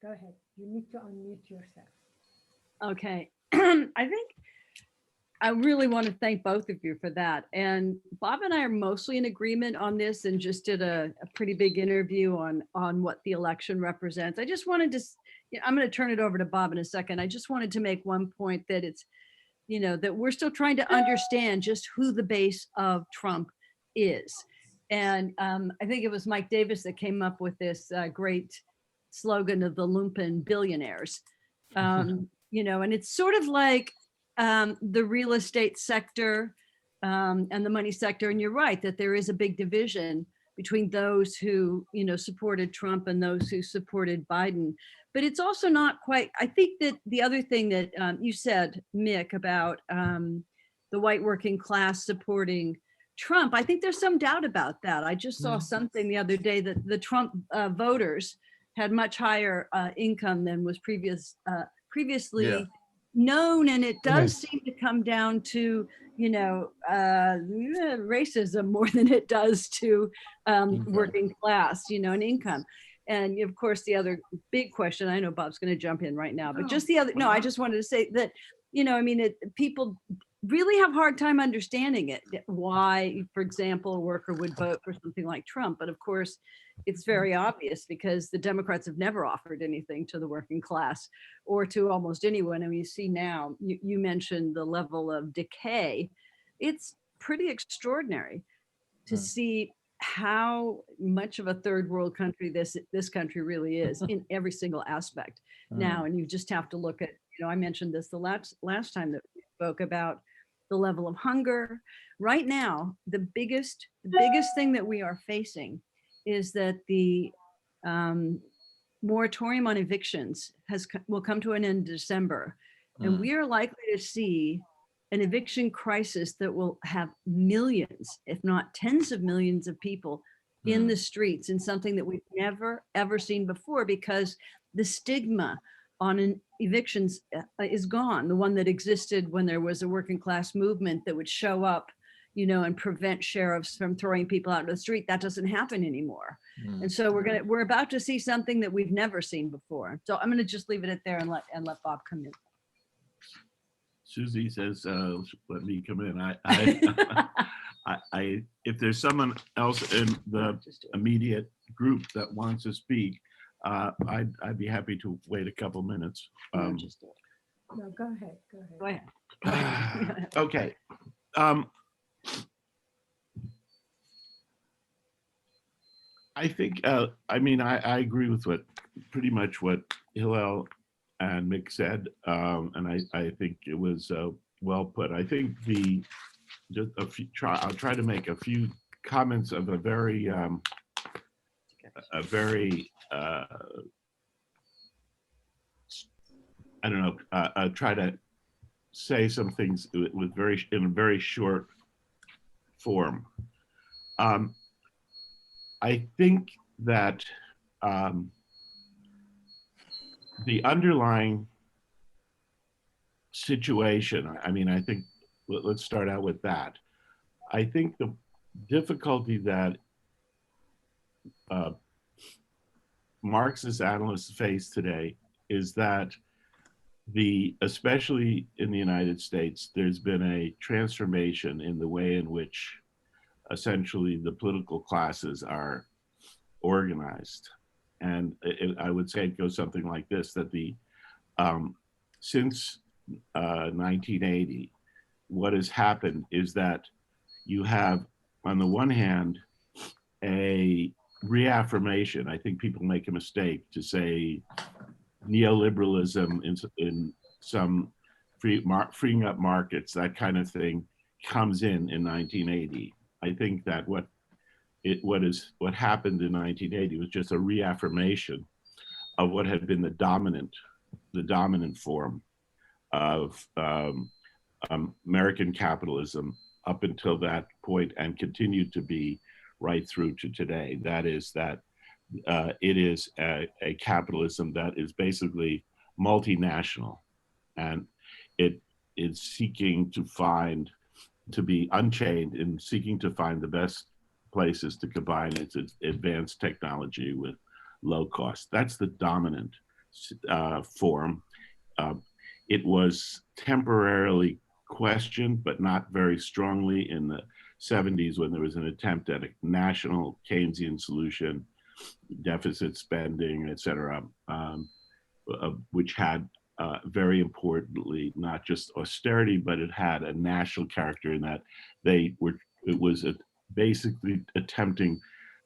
Go ahead. You need to unmute yourself. Okay. I think I really want to thank both of you for that. And Bob and I are mostly in agreement on this, and just did a pretty big interview on what the election represents. I just wanted to, I'm going to turn it over to Bob in a second. I just wanted to make one point that it's, you know, that we're still trying to understand just who the base of Trump is. And I think it was Mike Davis that came up with this great slogan of the lumpen billionaires. You know, and it's sort of like the real estate sector and the money sector. And you're right that there is a big division between those who, you know, supported Trump and those who supported Biden. But it's also not quite, I think that the other thing that you said, Mick, about the white working class supporting Trump, I think there's some doubt about that. I just saw something the other day that the Trump voters had much higher income than was previously known, and it does seem to come down to, you know, racism more than it does to working class, you know, and income. And of course, the other big question, I know Bob's going to jump in right now, but just the other, no, I just wanted to say that, you know, I mean, people really have a hard time understanding it, why, for example, a worker would vote for something like Trump. But of course, it's very obvious because the Democrats have never offered anything to the working class or to almost anyone. I mean, you see now, you mentioned the level of decay. It's pretty extraordinary to see how much of a third world country this country really is in every single aspect now. And you just have to look at, you know, I mentioned this the last time that we spoke about the level of hunger. Right now, the biggest thing that we are facing is that the moratorium on evictions will come to an end in December. And we are likely to see an eviction crisis that will have millions, if not tens of millions of people in the streets, in something that we've never, ever seen before, because the stigma on evictions is gone. The one that existed when there was a working class movement that would show up, you know, and prevent sheriffs from throwing people out of the street. That doesn't happen anymore. And so we're about to see something that we've never seen before. So I'm going to just leave it at there and let Bob come in. Susie says, let me come in. I if there's someone else in the immediate group that wants to speak, I'd be happy to wait a couple minutes. No, go ahead. Go ahead. Okay. I think, I mean, I agree with pretty much what Hillel and Mick said, and I think it was well put. I think I'll try to make a few comments of a very I don't know, try to say some things with in a very short form. I think that the underlying situation, I mean, I think, let's start out with that. I think the difficulty that Marxist analysts face today is that especially in the United States, there's been a transformation in the way in which essentially the political classes are organized. And I would say it goes something like this, that since 1980, what has happened is that you have, on the one hand, a reaffirmation. I think people make a mistake to say neoliberalism in some freeing up markets, that kind of thing, comes in 1980. I think that what happened in 1980 was just a reaffirmation of what had been the dominant form of American capitalism up until that point, and continued to be right through to today. That is that it is a capitalism that is basically multinational, and it is seeking to be unchained in seeking to find the best places to combine its advanced technology with low cost. That's the dominant form. It was temporarily questioned, but not very strongly, in the 70s, when there was an attempt at a national Keynesian solution, deficit spending, et cetera, which had very importantly not just austerity, but it had a national character in that it was basically attempting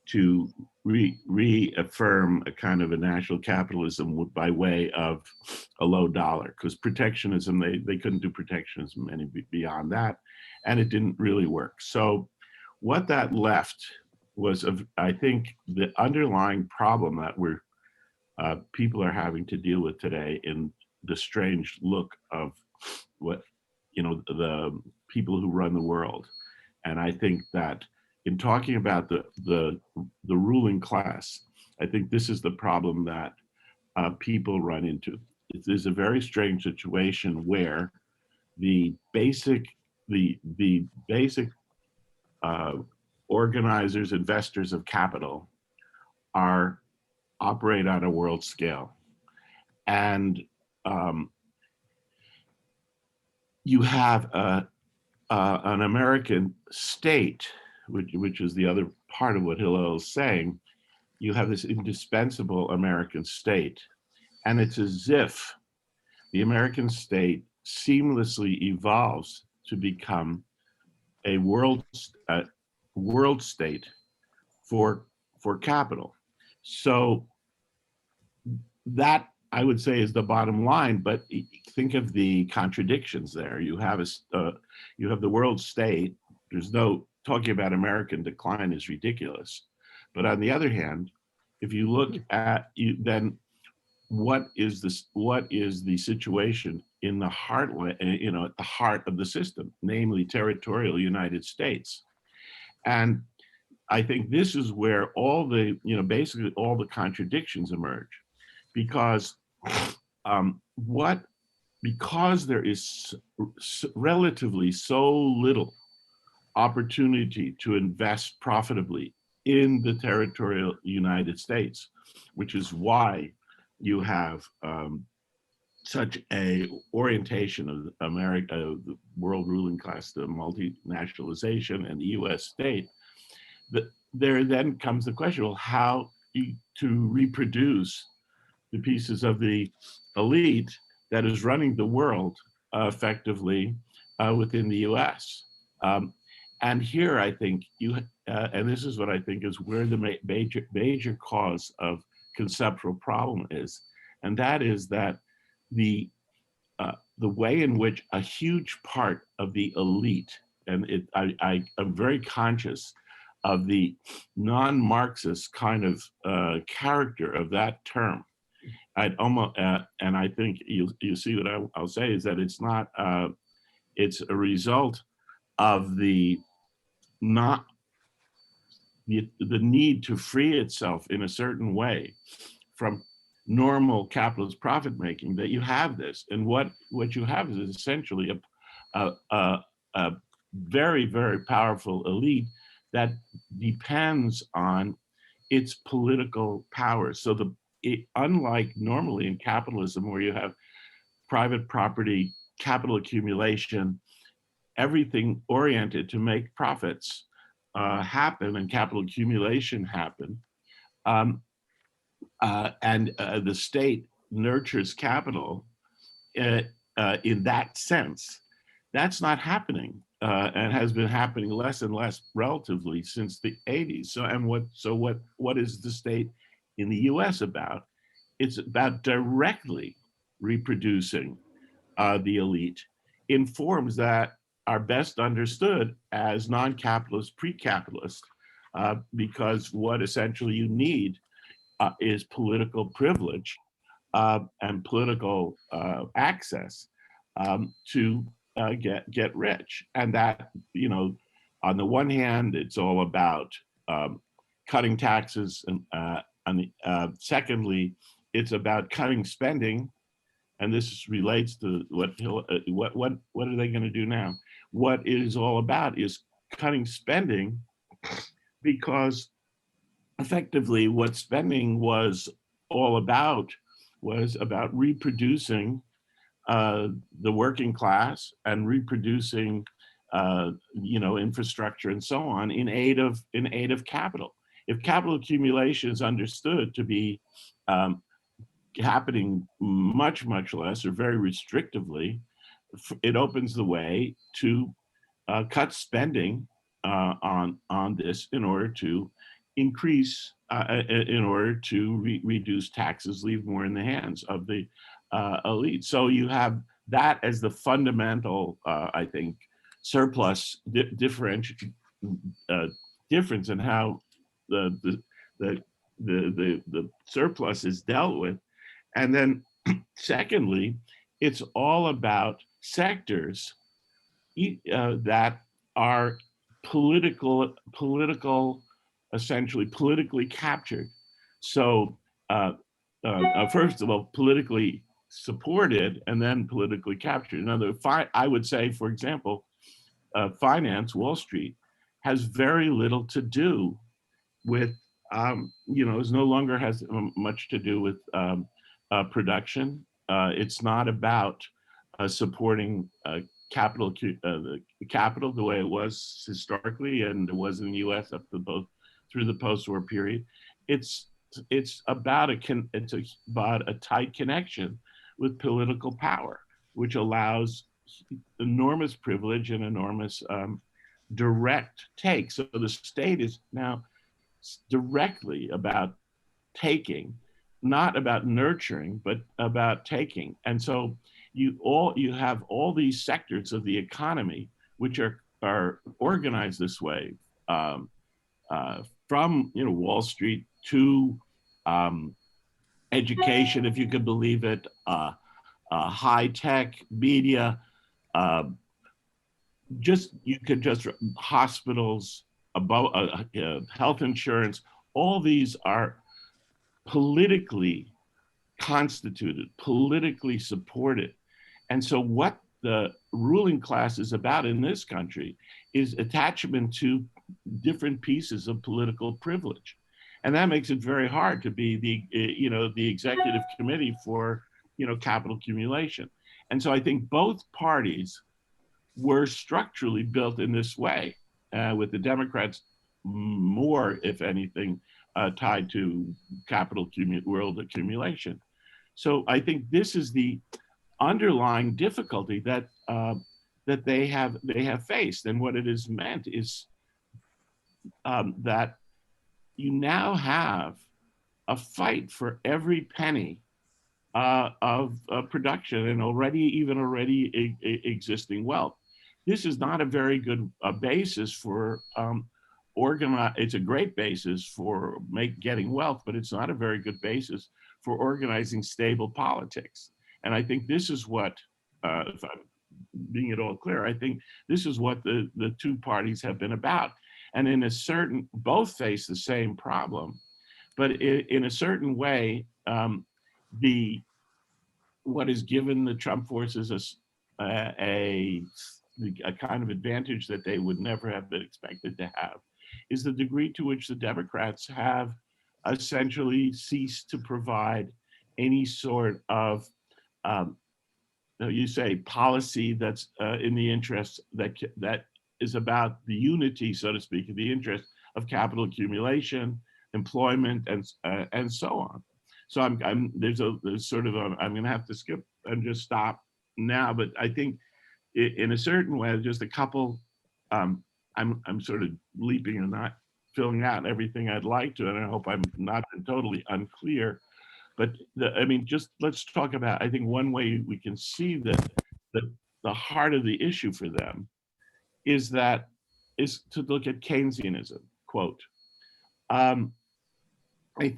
to reaffirm a kind of a national capitalism by way of a low dollar, because protectionism, they couldn't do protectionism any beyond that, and it didn't really work. So what that left was, I think, the underlying problem that people are having to deal with today, in the strange look of what, the people who run the world. And I think that in talking about the ruling class, I think this is the problem that people run into. It is a very strange situation where the basic organizers, investors of capital operate on a world scale. And you have an American state, which is the other part of what Hillel is saying. You have this indispensable American state, and it's as if the American state seamlessly evolves to become a world state for capital. So that, I would say, is the bottom line. But think of the contradictions there. You have the world state. There's no talking about American decline is ridiculous. But on the other hand, if you look at then what is the situation in the heartland, at the heart of the system, namely territorial United States. And I think this is where all the, basically all the contradictions emerge, because because there is relatively so little opportunity to invest profitably in the territorial United States, which is why you have such a orientation of America, the world ruling class, the multinationalization, and the U.S. state. There then comes the question: well, how to reproduce the pieces of the elite that is running the world effectively within the U.S. And here, I think and this is what I think is where the major cause of conceptual problem is, and that is that the way in which a huge part of the elite, and I am very conscious of the non-Marxist kind of character of that term. I'd almost, and I think you see what I'll say is that it's not, it's a result of the need to free itself in a certain way from normal capitalist profit making, that you have this. And what you have is essentially a very, very powerful elite that depends on its political power. So unlike normally in capitalism, where you have private property, capital accumulation, everything oriented to make profits happen and capital accumulation happen. The state nurtures capital in that sense. That's not happening and has been happening less and less relatively since the 80s. So what is the state in the US about? It's about directly reproducing the elite in forms that are best understood as non-capitalist, pre-capitalist, because what essentially you need is political privilege and political access to get rich. And that, you know, on the one hand, it's all about cutting taxes, and secondly, it's about cutting spending. And this relates to what are they going to do now? What it is all about is cutting spending, because effectively what spending was all about was about reproducing the working class and reproducing infrastructure and so on in aid of capital. If capital accumulation is understood to be happening much less or very restrictively, it opens the way to cut spending on this in order to increase, in order to reduce taxes, leave more in the hands of the elite. So you have that as the fundamental, I think, surplus difference in how the surplus is dealt with. And then secondly, it's all about sectors that are essentially politically captured. So first of all, politically supported and then politically captured. In other words, I would say, for example, finance, Wall Street, has very little to do with, it no longer has much to do with production. It's not about supporting capital the way it was historically, and it was in the U.S. through the post-war period. It's about a tight connection with political power, which allows enormous privilege and enormous direct take. So the state is now directly about taking, not about nurturing, but about taking. And so you have all these sectors of the economy which are organized this way, from Wall Street to education, if you could believe it, high tech, media, hospitals, health insurance. All these are politically constituted, politically supported. And so what the ruling class is about in this country is attachment to different pieces of political privilege. And that makes it very hard to be the executive committee for, capital accumulation. And so I think both parties were structurally built in this way, with the Democrats more, if anything, tied to world accumulation. So I think this is the underlying difficulty that they have faced, and what it has meant is that you now have a fight for every penny of production and already existing wealth. This is not a very good basis for it's a great basis for getting wealth, but it's not a very good basis for organizing stable politics. And I think this is what, if I'm being at all clear, I think this is what the two parties have been about. And both face the same problem, but in a certain way, what has given the Trump forces a kind of advantage that they would never have been expected to have is the degree to which the Democrats have essentially ceased to provide any sort of you say policy that's in the interest that is about the unity, so to speak, of the interest of capital accumulation, employment, and so on. So there's sort of I'm going to have to skip and just stop now, but I think in a certain way, just a couple. I'm sort of leaping and not filling out everything I'd like to, and I hope I'm not totally unclear. But I mean, just let's talk about. I think one way we can see that the heart of the issue for them is to look at Keynesianism. Quote. I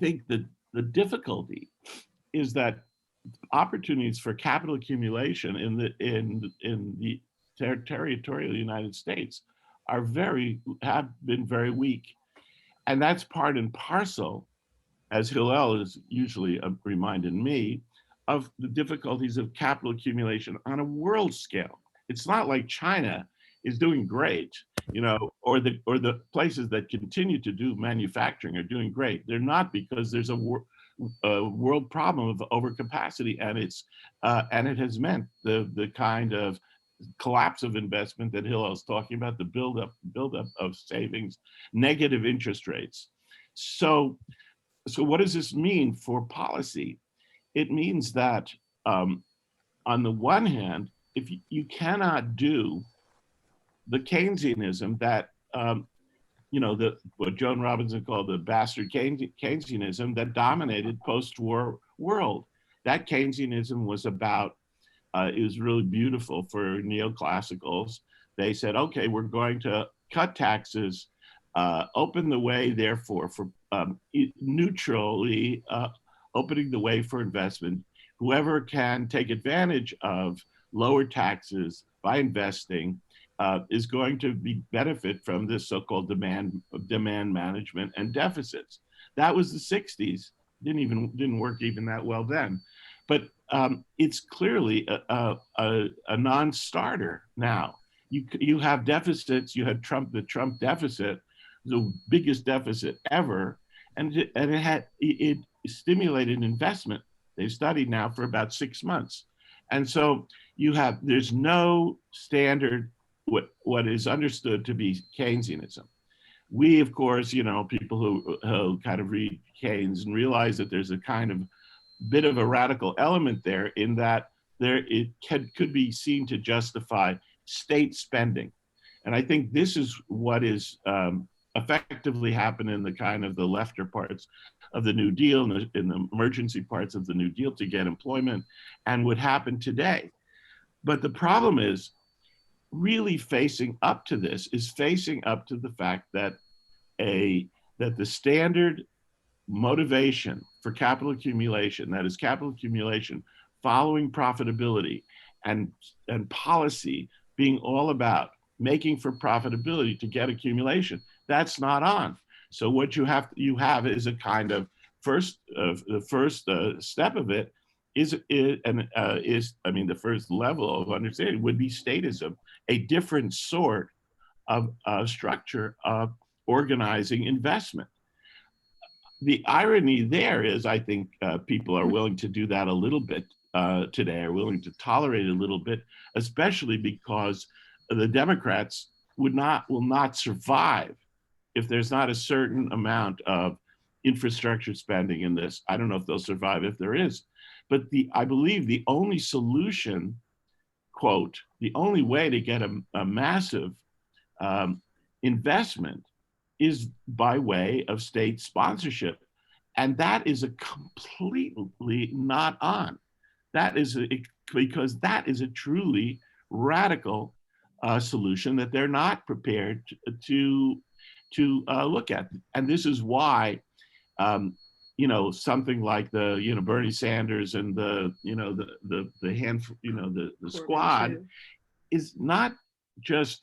think that the difficulty is that opportunities for capital accumulation in the territorial United States have been very weak, and that's part and parcel, as Hillel is usually reminded me, of the difficulties of capital accumulation on a world scale. It's not like China is doing great, or the places that continue to do manufacturing are doing great. They're not, because there's a world problem of overcapacity, and it has meant the kind of collapse of investment that Hillel is talking about, the buildup of savings, negative interest rates. So what does this mean for policy? It means that on the one hand, if you cannot do the Keynesianism that what Joan Robinson called the bastard Keynesianism that dominated post-war world. That Keynesianism was about, it was really beautiful for neoclassicals. They said, okay, we're going to cut taxes, open the way, therefore, for neutrally opening the way for investment. Whoever can take advantage of lower taxes by investing is going to benefit from this so-called demand management and deficits. That was the 60s. Didn't work even that well then, but it's clearly a non-starter now. You have deficits. You had the Trump deficit, the biggest deficit ever, and it stimulated investment. They've studied now for about 6 months, and so there's no standard what is understood to be Keynesianism. We, of course, people who kind of read Keynes and realize that there's a kind of bit of a radical element there, in that it could be seen to justify state spending. And I think this is what is effectively happened in the kind of the lefter parts of the New Deal, in the emergency parts of the New Deal to get employment, and would happen today. But the problem is, really facing up to this is facing up to the fact that the standard motivation for capital accumulation, that is capital accumulation following profitability, and policy being all about making for profitability to get accumulation, that's not on. So what you have is a kind of the first step of it the first level of understanding would be statism, a different sort of structure of organizing investment. The irony there is, I think people are willing to do that a little bit today, are willing to tolerate it a little bit, especially because the Democrats will not survive if there's not a certain amount of infrastructure spending in this. I don't know if they'll survive if there is. But I believe the only solution, quote, the only way to get a massive investment is by way of state sponsorship. And that is a completely not on. Because that is a truly radical solution that they're not prepared to look at. And this is why something like the Bernie Sanders and the handful, the squad is not just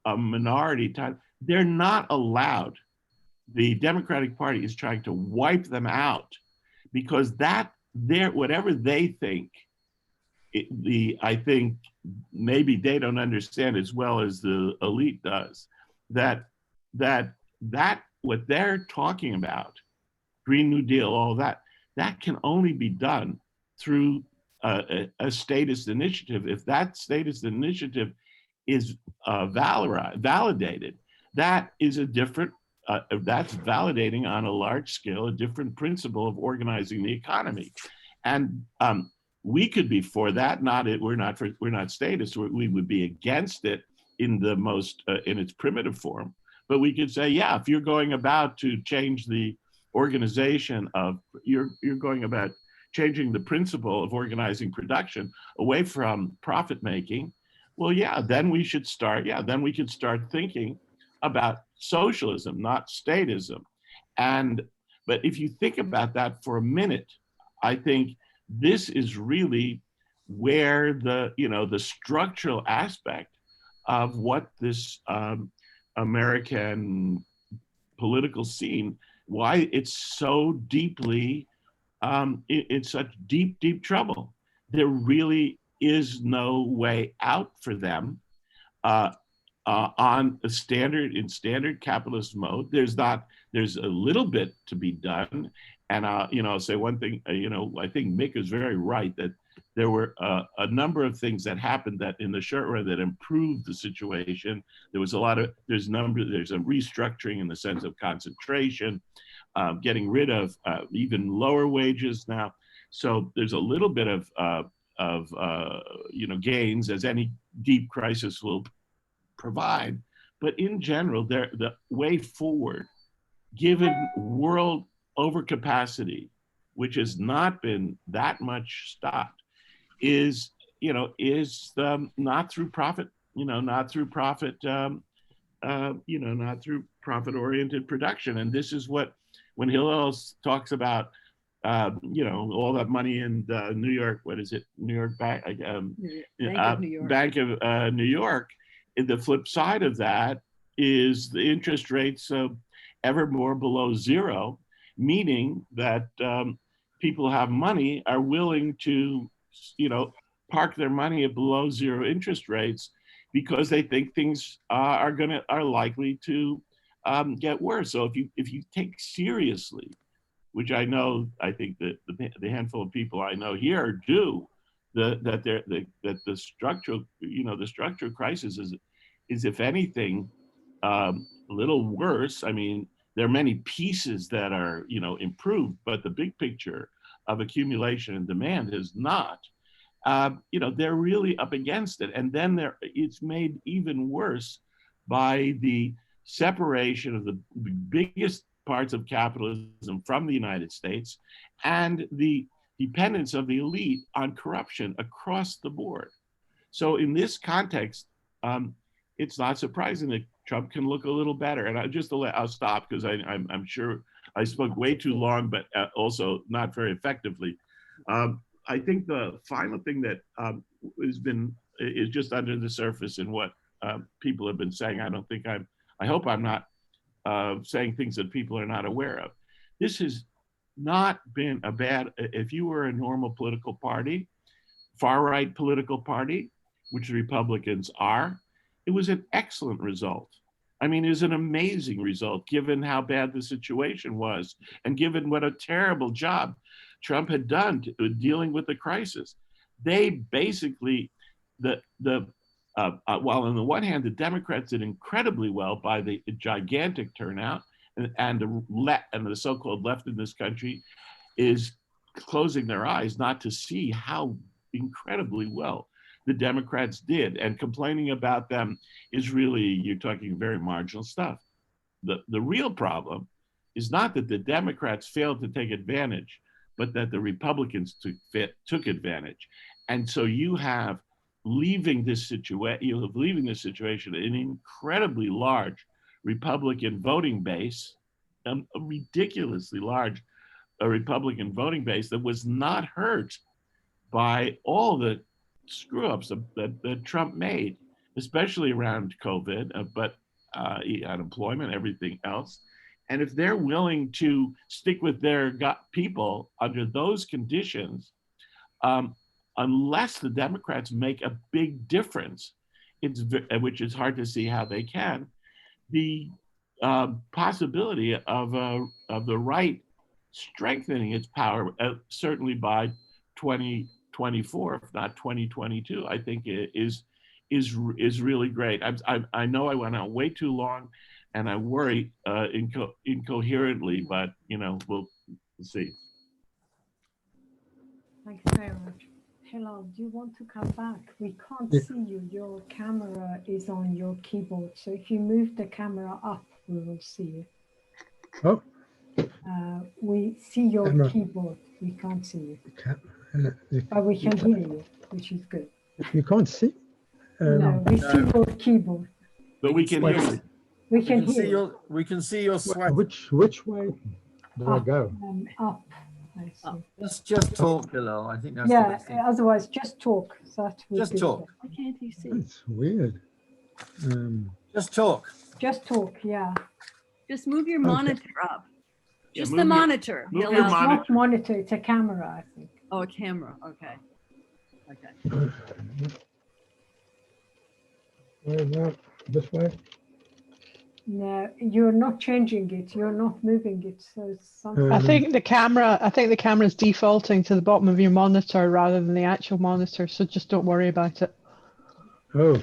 a minority type. They're not allowed. The Democratic Party is trying to wipe them out, because whatever they think, I think maybe they don't understand as well as the elite does, that what they're talking about, Green New Deal, all that can only be done through a statist initiative, if that statist initiative is validated, that is a different, that's validating on a large scale, a different principle of organizing the economy. And we could be for that, we're not statists, we would be against it in the most, in its primitive form. But we could say, yeah, if you're going about to change the organization of, you're going about changing the principle of organizing production away from profit making, well, yeah, then we should start, then we could start thinking about socialism, not statism. But if you think about that for a minute, I think this is really where the structural aspect of what this American political scene, why it's so deeply, it's such deep trouble. There really is no way out for them on a standard capitalist mode. There's a little bit to be done. And I'll say one thing, I think Mick is very right that there were a number of things that happened that in the short run that improved the situation. There's a restructuring in the sense of concentration, getting rid of even lower wages now. So there's a little bit of gains, as any deep crisis will provide. But in general, the way forward, given world overcapacity, which has not been that much stopped, is not through profit, not through profit-oriented production. And this is what, when Hillel talks about all that money in New York, what is it, New York Bank, Bank of New York. Bank of New York, the flip side of that is the interest rates ever more below zero, meaning that people who have money are willing to, park their money at below zero interest rates because they think things are likely to get worse. So if you take seriously, which I think that the handful of people I know here do, that the structural crisis is if anything a little worse. I mean, there are many pieces that are improved, but the big picture of accumulation and demand is not. They're really up against it, and then it's made even worse by the separation of the biggest parts of capitalism from the United States and the dependence of the elite on corruption across the board. So in this context, it's not surprising that Trump can look a little better. And I'll stop because I'm sure I spoke way too long, but also not very effectively. I think the final thing that is just under the surface in what people have been saying. I hope I'm not saying things that people are not aware of. This has not been a bad, if you were a normal political party, far-right political party, which the Republicans are, it was an excellent result. I mean, it was an amazing result given how bad the situation was and given what a terrible job Trump had done dealing with the crisis. They basically, while on the one hand, the Democrats did incredibly well by the gigantic turnout, and the so-called left in this country is closing their eyes not to see how incredibly well the Democrats did, and complaining about them is really, you're talking very marginal stuff. The real problem is not that the Democrats failed to take advantage, but that the Republicans took advantage. And so you have leaving this situation an incredibly large Republican voting base, a ridiculously large Republican voting base that was not hurt by all the screw-ups that Trump made, especially around COVID, but unemployment, everything else. And if they're willing to stick with their people under those conditions, unless the Democrats make a big difference, which is hard to see how they can, the possibility of the right strengthening its power, certainly by 2024, if not 2022, I think is really great. I know I went on way too long, and I worry incoherently, but we'll see. Thanks very much. Hillel, do you want to come back? We can't see you. Your camera is on your keyboard. So if you move the camera up, we will see you. Oh, We see your Camera. keyboard. We can't see you. you, But we can hear you, which is good. you can't see. No, we see your keyboard. But we can Wait. hear you. We can hear you. We can see your sweat. Which way do I Up, go? up. I see. Just talk, Hillel. I think that's the Yeah, best thing. otherwise just talk. That would Just be talk. better. Why can't he see? It's weird. Just talk. Just talk, yeah. Just move your monitor up. Yeah, Just move the your- monitor. move your Hillel. It's not monitor, it's a camera, I think. Oh, a camera. Okay. Okay. No, this way. No, you're not changing it. You're not moving it. So it's something. I think the camera is defaulting to the bottom of your monitor rather than the actual monitor. So just don't worry about it. Oh,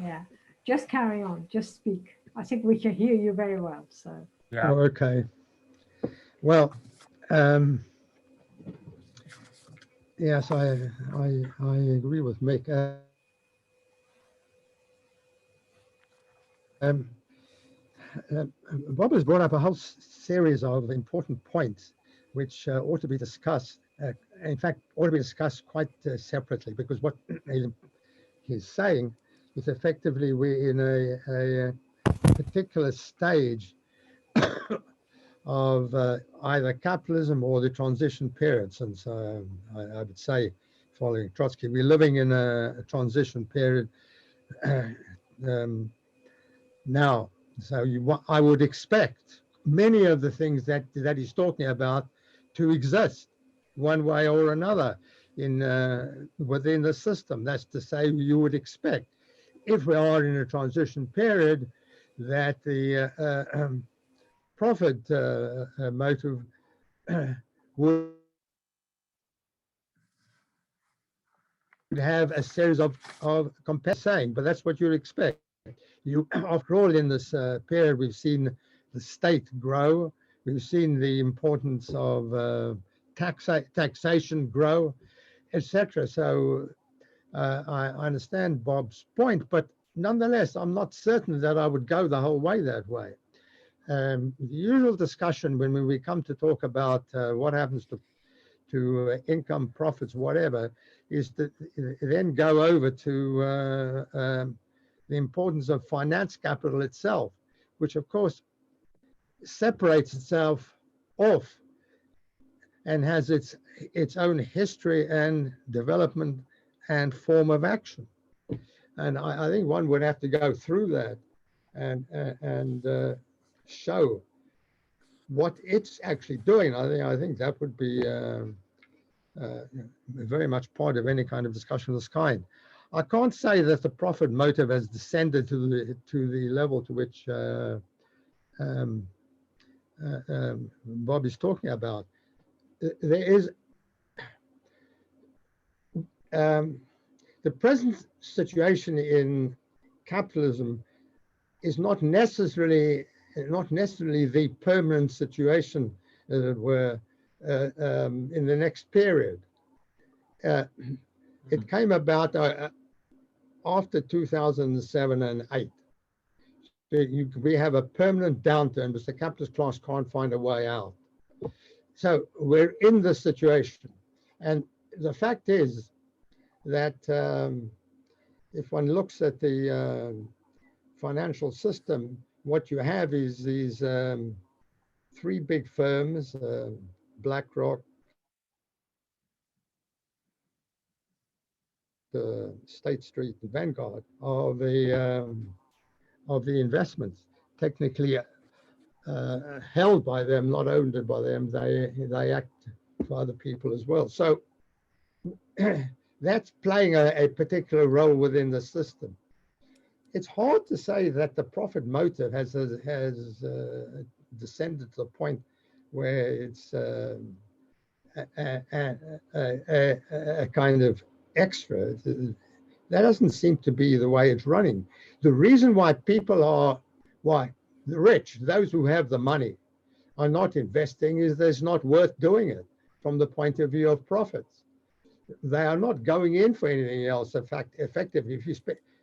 Yeah, just carry on. Just speak. I think we can hear you very well. So Yeah. oh, okay. Well, yes, I agree with Mick. Bob has brought up a whole series of important points which ought to be discussed. In fact, ought to be discussed quite separately, because what he's saying is effectively we're in a particular stage of either capitalism or the transition period. Since I would say, following Trotsky, we're living in a transition period now. So I would expect many of the things that he's talking about to exist one way or another within the system. That's to say, you would expect, if we are in a transition period, that the profit motive would have a series of compensating, but that's what you'd expect. After all, in this period, we've seen the state grow. We've seen the importance of taxation grow, etc. So I understand Bob's point, but nonetheless, I'm not certain that I would go the whole way that way. The usual discussion when we come to talk about what happens to income, profits, whatever, is to then go over to the importance of finance capital itself, which of course separates itself off and has its own history and development and form of action. And I think one would have to go through that and show what it's actually doing. I think that would be very much part of any kind of discussion of this kind. I can't say that the profit motive has descended to the level to which Bob is talking about. There is the present situation in capitalism is not necessarily the permanent situation, as it were, in the next period. It came about after 2007 and 8. We have a permanent downturn because the capitalist class can't find a way out. So we're in this situation. And the fact is that if one looks at the financial system, what you have is these three big firms, BlackRock, State Street, and Vanguard, of the investments, technically held by them, not owned by them. They act for other people as well. So that's playing a particular role within the system. It's hard to say that the profit motive has descended to the point where it's a kind of extra. That doesn't seem to be the way it's running. The reason why why the rich, those who have the money, are not investing is that it's not worth doing it from the point of view of profits. They are not going in for anything else. In fact, effectively,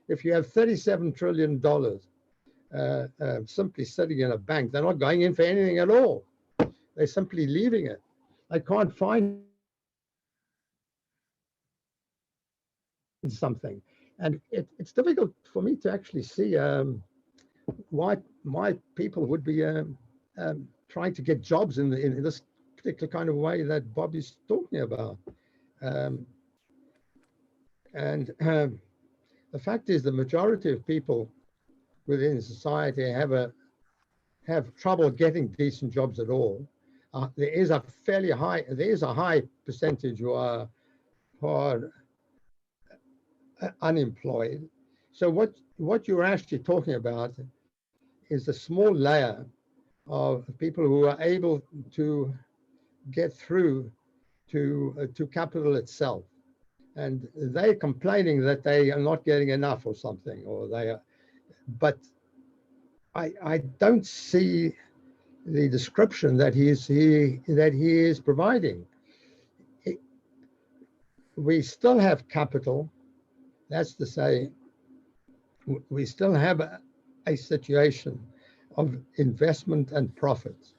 if you have $37 trillion simply sitting in a bank, they're not going in for anything at all. They're simply leaving it. They can't find something. And it's difficult for me to actually see why people would be trying to get jobs in this particular kind of way that Bob is talking about. The fact is, the majority of people within society have trouble getting decent jobs at all. There is a high percentage who are unemployed. So what you're actually talking about is a small layer of people who are able to get through to capital itself, and they're complaining that they are not getting enough or something, or they are. But I don't see the description that he is providing. We still have capital. That's to say, we still have a situation of investment and profits.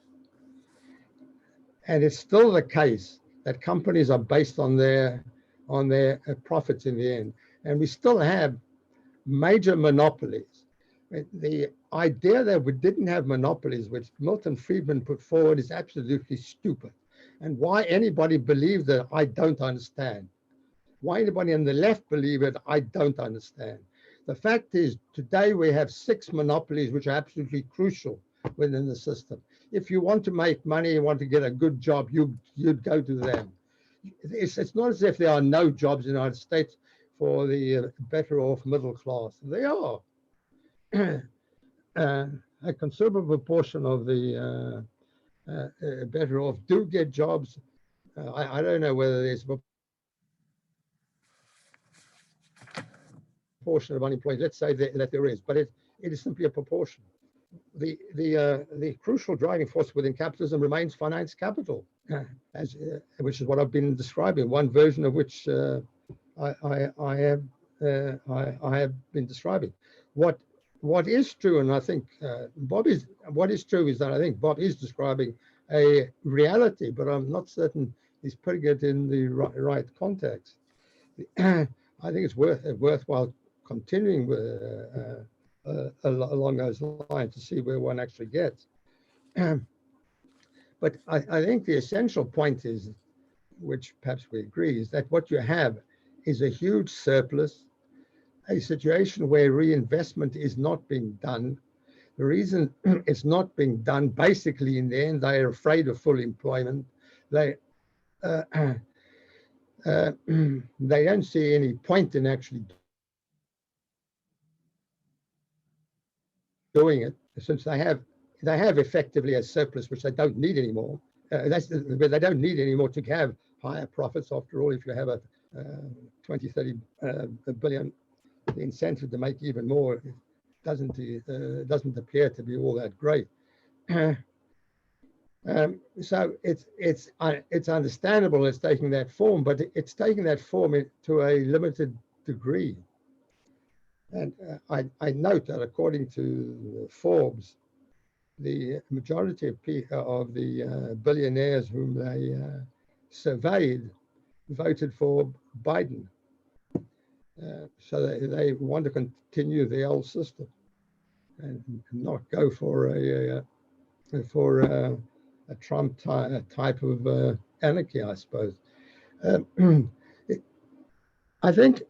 And it's still the case that companies are based on their profits in the end. And we still have major monopolies. The idea that we didn't have monopolies, which Milton Friedman put forward, is absolutely stupid. And why anybody believes that, I don't understand. Why anybody on the left believe it, I don't understand. The fact is, today we have 6 monopolies which are absolutely crucial within the system. If you want to make money, you want to get a good job, you'd go to them. It's not as if there are no jobs in the United States for the better off middle class. They are. A considerable proportion of the better off do get jobs. I don't know whether there's a proportion of unemployed. Let's say that there is, but it is simply a proportion. The crucial driving force within capitalism remains finance capital, which is what I've been describing. One version of which I have been describing. What is true, and I think what is true is that I think Bob is describing a reality, but I'm not certain he's putting it in the right context. I think it's worthwhile continuing along those lines to see where one actually gets. But I think the essential point is, which perhaps we agree, is that what you have is a huge surplus, a situation where reinvestment is not being done. The reason it's not being done, basically, in the end, they are afraid of full employment. They don't see any point in actually doing it, since they have effectively a surplus which they don't need anymore. They don't need anymore to have higher profits. After all, if you have a 20, 30 billion, the incentive to make even more doesn't appear to be all that great. So it's understandable it's taking that form, but it's taking that form to a limited degree. And I note that according to Forbes, the majority of the billionaires whom they surveyed voted for Biden. So they want to continue the old system and not go for a Trump type of anarchy, I suppose. I think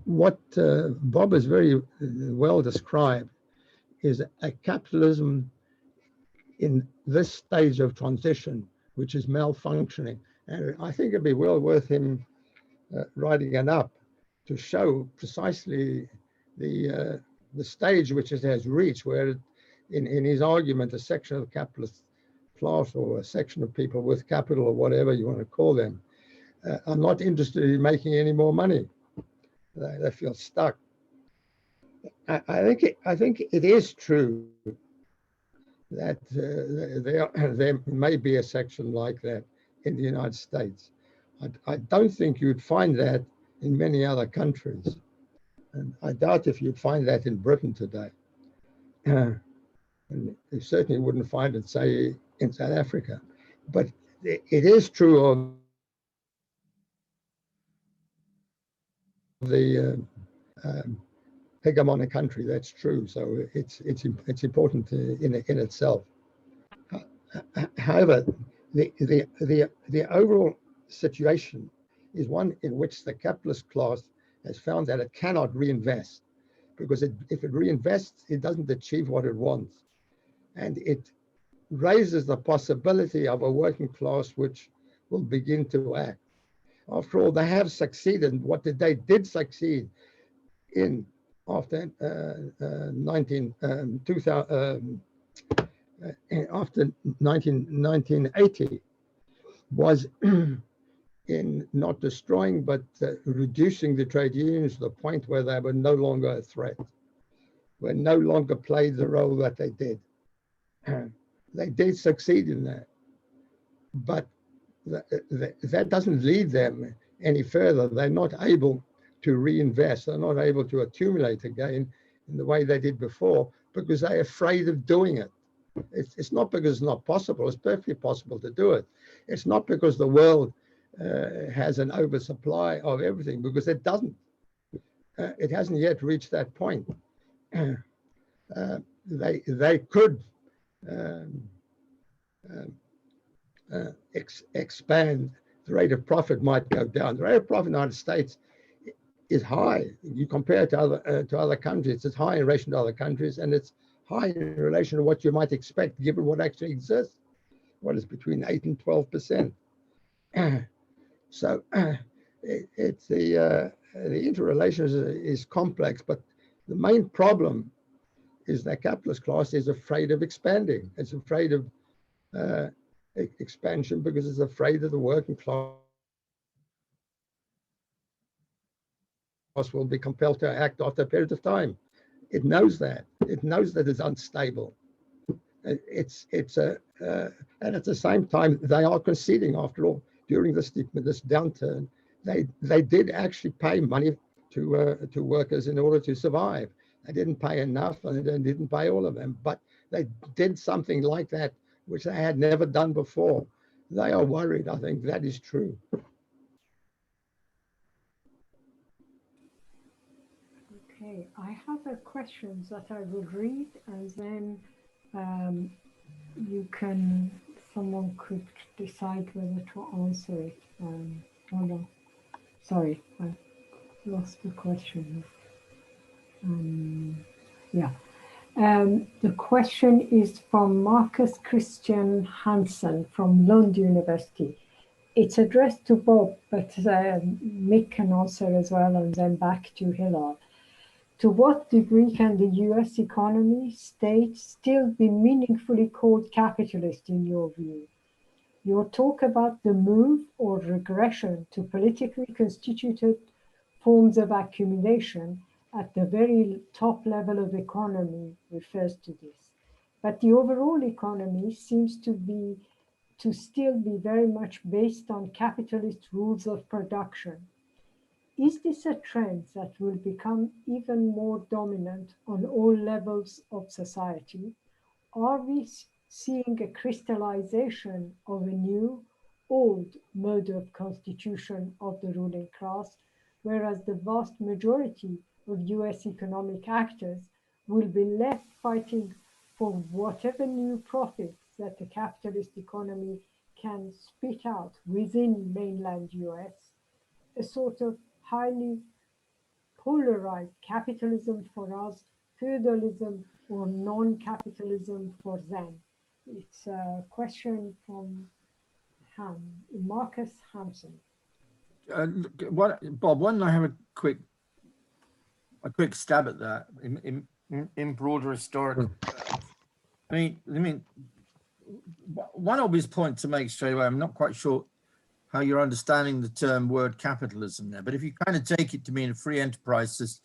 what Bob has very well described is a capitalism in this stage of transition, which is malfunctioning. And I think it'd be well worth him writing it up to show precisely the stage which it has reached, where in his argument, a section of capitalists class or a section of people with capital or whatever you want to call them are not interested in making any more money. They feel stuck. I think it is true that there may be a section like that in the United States. I don't think you'd find that in many other countries. And I doubt if you'd find that in Britain today. And you certainly wouldn't find it, say, in South Africa. But it is true of the hegemonic country. That's true. So it's important in itself. However, the overall situation is one in which the capitalist class has found that it cannot reinvest, because if it reinvests, it doesn't achieve what it wants, and it raises the possibility of a working class which will begin to act. After all, they have succeeded. What they did succeed in after 1980 was in not destroying, but reducing the trade unions to the point where they were no longer a threat, were no longer played the role that they did. They did succeed in that, but that doesn't lead them any further. They're not able to reinvest. They're not able to accumulate again in the way they did before, because they're afraid of doing it. It's not because it's not possible. It's perfectly possible to do it. It's not because the world has an oversupply of everything, because it doesn't. It hasn't yet reached that point. They could expand. The rate of profit might go down. The rate of profit in the United States is high. You compare it to other countries, it's high in relation to other countries, and it's high in relation to what you might expect given what actually exists. What is between 8 and 12%. So it's the interrelation is complex, but the main problem is that capitalist class is afraid of expanding. It's afraid of expansion because it's afraid that the working class will be compelled to act after a period of time. It knows that. It knows that it's unstable. And at the same time, they are conceding. After all, during this downturn, they did actually pay money to workers in order to survive. They didn't pay enough, and they didn't pay all of them, but they did something like that, which they had never done before. They are worried. I think that is true. Okay, I have a question that I will read, and then someone could decide whether to answer it. Hold on. Sorry, I lost the question. The question is from Marcus Christian Hansen from Lund University. It's addressed to Bob, but Mick can answer as well, and then back to Hillel. To what degree can the US economy, state, still be meaningfully called capitalist in your view? Your talk about the move or regression to politically constituted forms of accumulation at the very top level of economy refers to this. But the overall economy seems to still be very much based on capitalist rules of production. Is this a trend that will become even more dominant on all levels of society? Are we seeing a crystallization of a new, old mode of constitution of the ruling class, whereas the vast majority of US economic actors will be left fighting for whatever new profits that the capitalist economy can spit out within mainland US, a sort of highly polarized capitalism for us, feudalism or non-capitalism for them? It's a question from Marcus Hansen. Bob, why don't I have a quick stab at that in broader historical terms? I mean, one obvious point to make straight away, I'm not quite sure how you're understanding the term word capitalism there, but if you kind of take it to mean a free enterprise system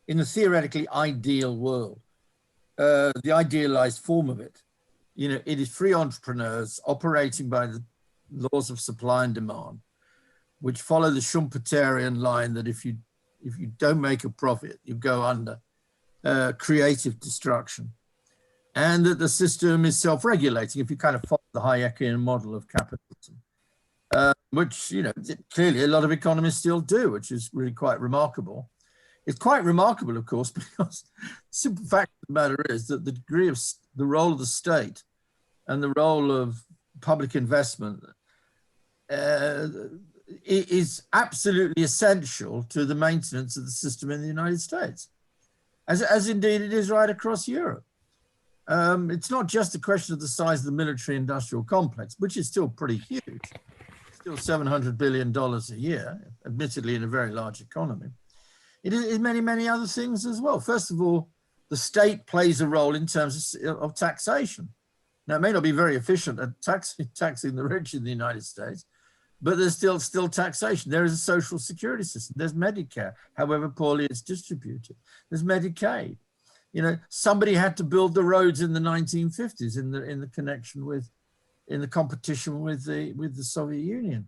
in a theoretically ideal world, the idealized form of it, you know, it is free entrepreneurs operating by the laws of supply and demand, which follow the Schumpeterian line that if you don't make a profit, you go under creative destruction, and that the system is self-regulating if you kind of follow the Hayekian model of capitalism, which, you know, clearly a lot of economists still do, which is really quite remarkable. It's quite remarkable, of course, because the simple fact of the matter is that the degree of the role of the state and the role of public investment is absolutely essential to the maintenance of the system in the United States, as indeed it is right across Europe. It's not just a question of the size of the military industrial complex, which is still pretty huge, still $700 billion a year, admittedly in a very large economy. It is many, many other things as well. First of all, the state plays a role in terms of taxation. Now, it may not be very efficient at taxing the rich in the United States, but there's still taxation. There is a social security system. There's Medicare, however poorly it's distributed. There's Medicaid. You know, somebody had to build the roads in the 1950s in the connection with, in the competition with the Soviet Union.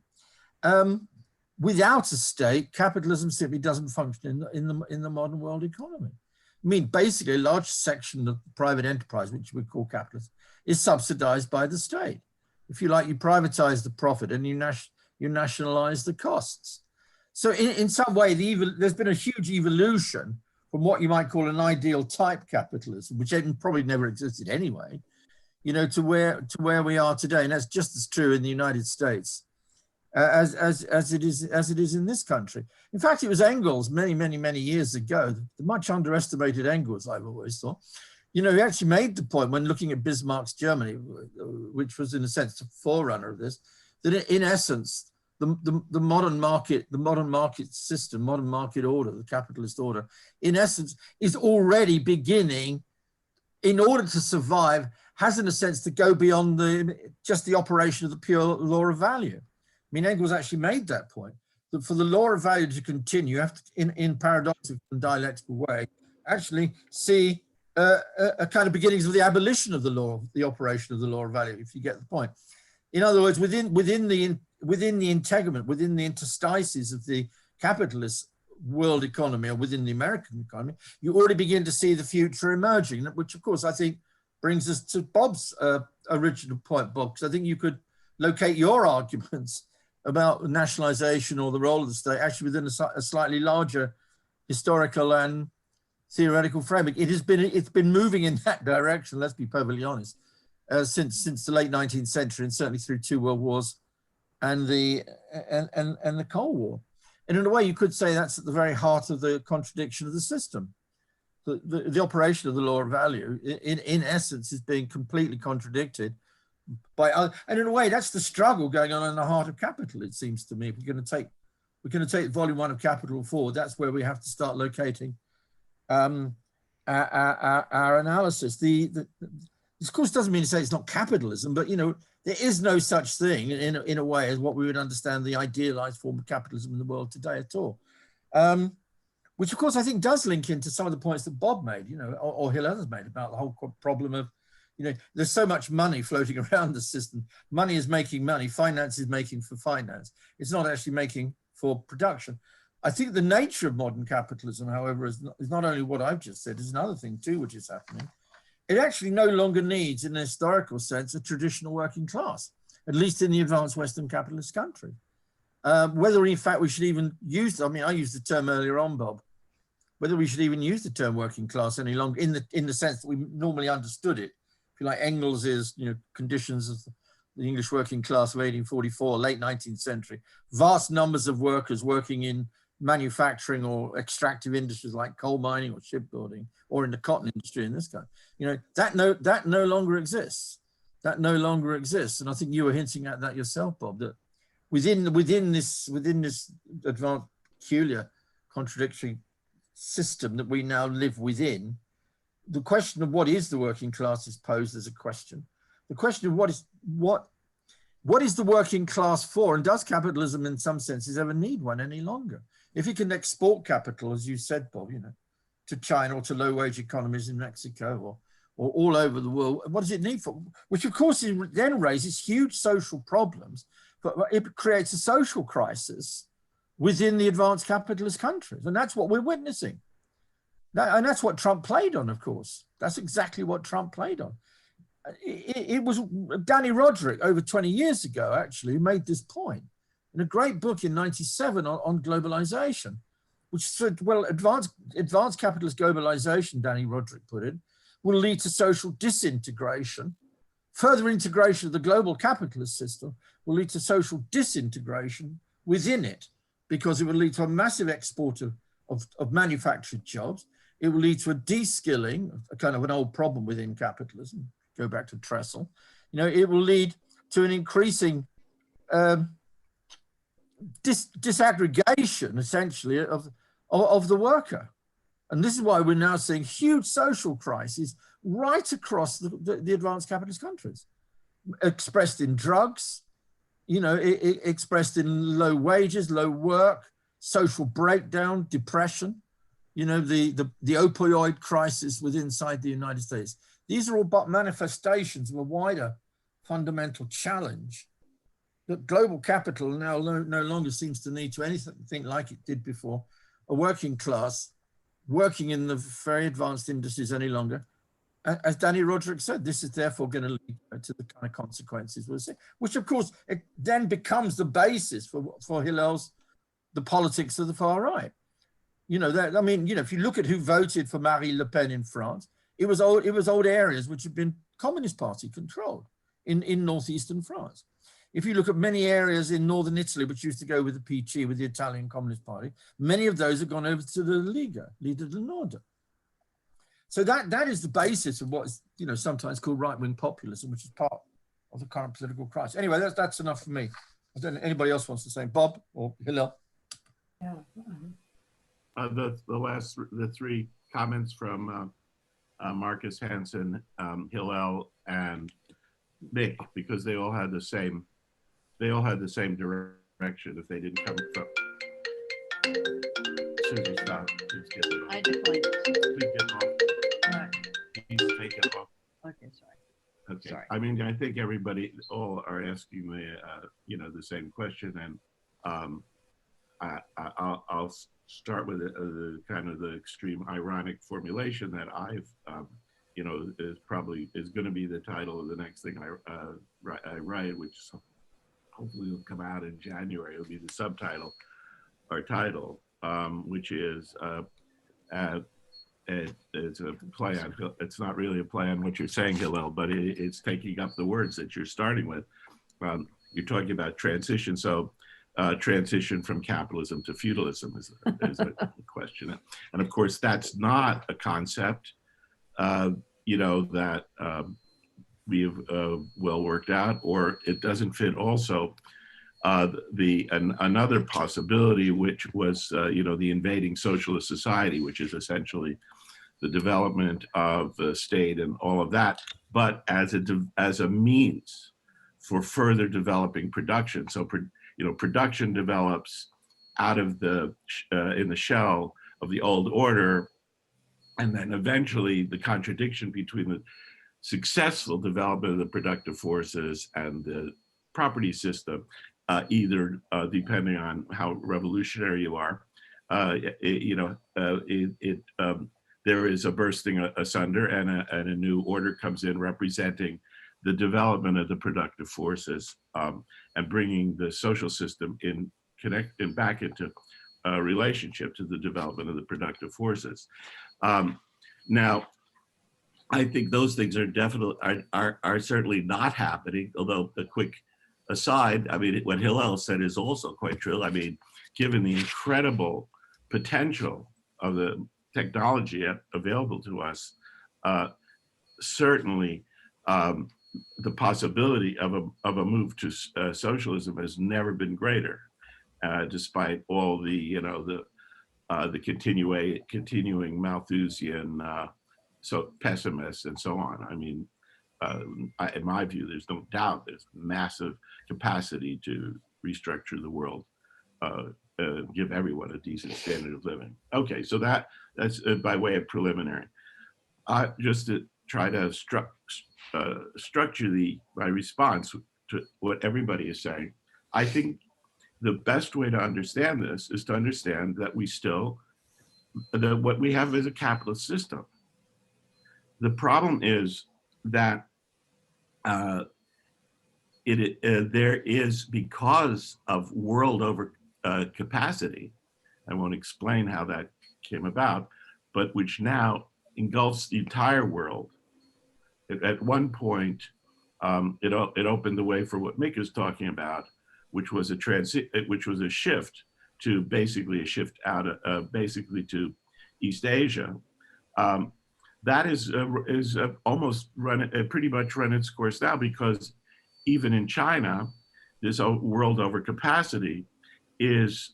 Without a state, capitalism simply doesn't function in the modern world economy. I mean, basically, a large section of private enterprise, which we call capitalism, is subsidized by the state. If you like, you privatize the profit and you nationalize the costs. So in some way, there's been a huge evolution from what you might call an ideal type capitalism, which probably never existed anyway, you know, to where we are today. And that's just as true in the United States as it is in this country. In fact, it was Engels many years ago, the much underestimated Engels, I've always thought, you know, he actually made the point when looking at Bismarck's Germany, which was in a sense the forerunner of this, that in essence, the modern market system, modern market order, the capitalist order, in essence, is already beginning, in order to survive, has in a sense to go beyond just the operation of the pure law of value. I mean, Engels actually made that point, that for the law of value to continue, you have to, in paradoxical and dialectical way, actually see a kind of beginnings of the abolition of the law, the operation of the law of value, if you get the point. In other words, within the integument, within the interstices of the capitalist world economy, or within the American economy, you already begin to see the future emerging, which of course I think brings us to Bob's original point, Bob, because I think you could locate your arguments about nationalization or the role of the state actually within a slightly larger historical and theoretical framework. It's been moving in that direction, let's be perfectly honest, since the late 19th century, and certainly through 2 world wars and the Cold War. And in a way, you could say that's at the very heart of the contradiction of the system. The operation of the law of value, in essence, is being completely contradicted by other, and in a way, that's the struggle going on in the heart of capital. It seems to me, if we're going to take volume 1 of Capital forward, that's where we have to start locating our analysis. This of course doesn't mean to say it's not capitalism, but you know, there is no such thing in a way as what we would understand the idealized form of capitalism in the world today at all. Which of course I think does link into some of the points that Bob made, you know, or Hillel has made about the whole problem of, you know, there's so much money floating around the system. Money is making money, finance is making for finance. It's not actually making for production. I think the nature of modern capitalism, however, is not only what I've just said, is another thing too, which is happening. It actually no longer needs, in a historical sense, a traditional working class, at least in the advanced Western capitalist country. Whether in fact we should even use, I mean, I used the term earlier on, Bob, whether we should even use the term working class any longer in the sense that we normally understood it. If you like, Engels is, you know, conditions of the English working class of 1844, late 19th century, vast numbers of workers working in manufacturing or extractive industries like coal mining or shipbuilding, or in the cotton industry in this country, you know, that no longer exists. That no longer exists, and I think you were hinting at that yourself, Bob. That within this advanced, peculiar, contradictory system that we now live within, the question of what is the working class is posed as a question. The question of what is the working class for, and does capitalism in some senses ever need one any longer? If it can export capital, as you said, Bob, you know, to China or to low-wage economies in Mexico or all over the world, what does it need for? Which of course then raises huge social problems, but it creates a social crisis within the advanced capitalist countries. And that's what we're witnessing. And that's what Trump played on, of course. That's exactly what Trump played on. It was Danny Roderick over 20 years ago, actually, who made this point in a great book in '97 on globalization, which said, well, advanced capitalist globalization, Danny Roderick put it, will lead to social disintegration. Further integration of the global capitalist system will lead to social disintegration within it, because it will lead to a massive export of manufactured jobs. It will lead to a de-skilling, a kind of an old problem within capitalism. Go back to Tressel. You know, it will lead to an increasing disaggregation, essentially, of the worker. And this is why we're now seeing huge social crises right across the advanced capitalist countries, expressed in drugs, you know, expressed in low wages, low work, social breakdown, depression, you know, the opioid crisis inside the United States. These are all but manifestations of a wider fundamental challenge that global capital now no longer seems to need to anything like it did before, a working class working in the very advanced industries any longer. As Danny Roderick said, this is therefore going to lead to the kind of consequences we'll see, which of course it then becomes the basis for Hillel's the politics of the far right. You know, I mean, you know, if you look at who voted for Marine Le Pen in France, it was old areas which had been Communist Party controlled in northeastern France. If you look at many areas in northern Italy, which used to go with the PC, with the Italian Communist Party, many of those have gone over to the Liga del Nord. So that is the basis of what is, you know, sometimes called right-wing populism, which is part of the current political crisis. Anyway, that's enough for me. I don't know anybody else wants to say, Bob or Hillel. Yeah. The three comments from Marcus Hansen, Hillel, and Mick, because they all had the same direction. If they didn't come from Susan, stop. Please get it off. I declined it. Please get off. All right. Please take it off. Okay, sorry. Okay. Sorry. I mean, I think everybody all are asking the same question, and I'll start with the kind of the extreme ironic formulation that I've, is going to be the title of the next thing I write, which hopefully will come out in January. It'll be the subtitle or title, which is it's a play on. It's not really a play on what you're saying, Hillel, but it's taking up the words that you're starting with. You're talking about transition, so. Transition from capitalism to feudalism is a question. And of course, that's not a concept, that we've well worked out, or it doesn't fit also another possibility, which was, the invading socialist society, which is essentially the development of the state and all of that, but as a means for further developing production. So, production develops out of in the shell of the old order, and then eventually the contradiction between the successful development of the productive forces and the property system, either depending on how revolutionary you are, there is a bursting asunder, and a new order comes in representing the development of the productive forces, and bringing the social system back into relationship to the development of the productive forces. Now, I think those things are definitely are certainly not happening. Although, a quick aside, I mean, what Hillel said is also quite true. I mean, given the incredible potential of the technology available to us, certainly. The possibility of a move to socialism has never been greater, despite all the continuing Malthusian pessimists and so on. I mean, in my view, there's no doubt there's massive capacity to restructure the world, give everyone a decent standard of living. Okay, so that's by way of preliminary. Just to try to structure my response to what everybody is saying, I think the best way to understand this is to understand that what we have is a capitalist system. The problem is that there is, because of world over capacity, I won't explain how that came about, but which now engulfs the entire world. At one point, it opened the way for what Mick is talking about, which was a shift to basically out of basically to East Asia. That is almost pretty much run its course now, because even in China, this world over capacity has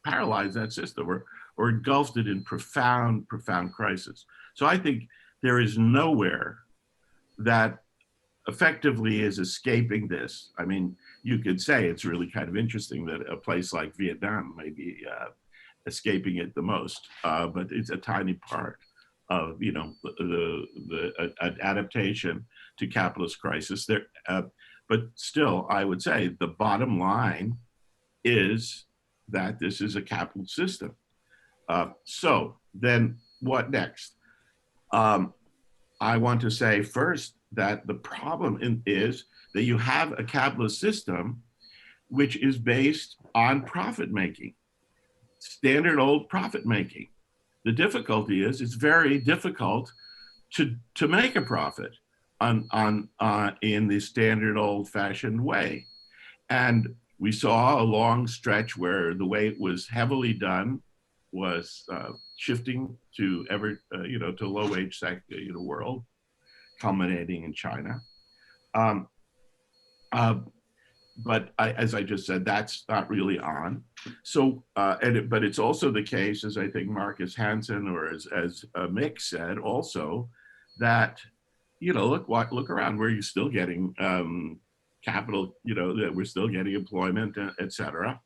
paralyzed that system, or engulfed it in profound crisis. So I think there is nowhere that effectively is escaping this. I mean, you could say it's really kind of interesting that a place like Vietnam may be escaping it the most, but it's a tiny part of the adaptation to capitalist crisis there. But still, I would say the bottom line is that this is a capitalist system. So then what next? I want to say first that the problem is that you have a capitalist system which is based on profit making, standard old profit making. The difficulty is it's very difficult to make a profit in the standard old fashioned way. And we saw a long stretch where the way it was heavily done was shifting to to low wage sector, world, culminating in China. But as I just said, that's not really on. So, but it's also the case, as I think Marcus Hansen or as Mick said also, that look around, where you're still getting capital, that we're still getting employment, et cetera.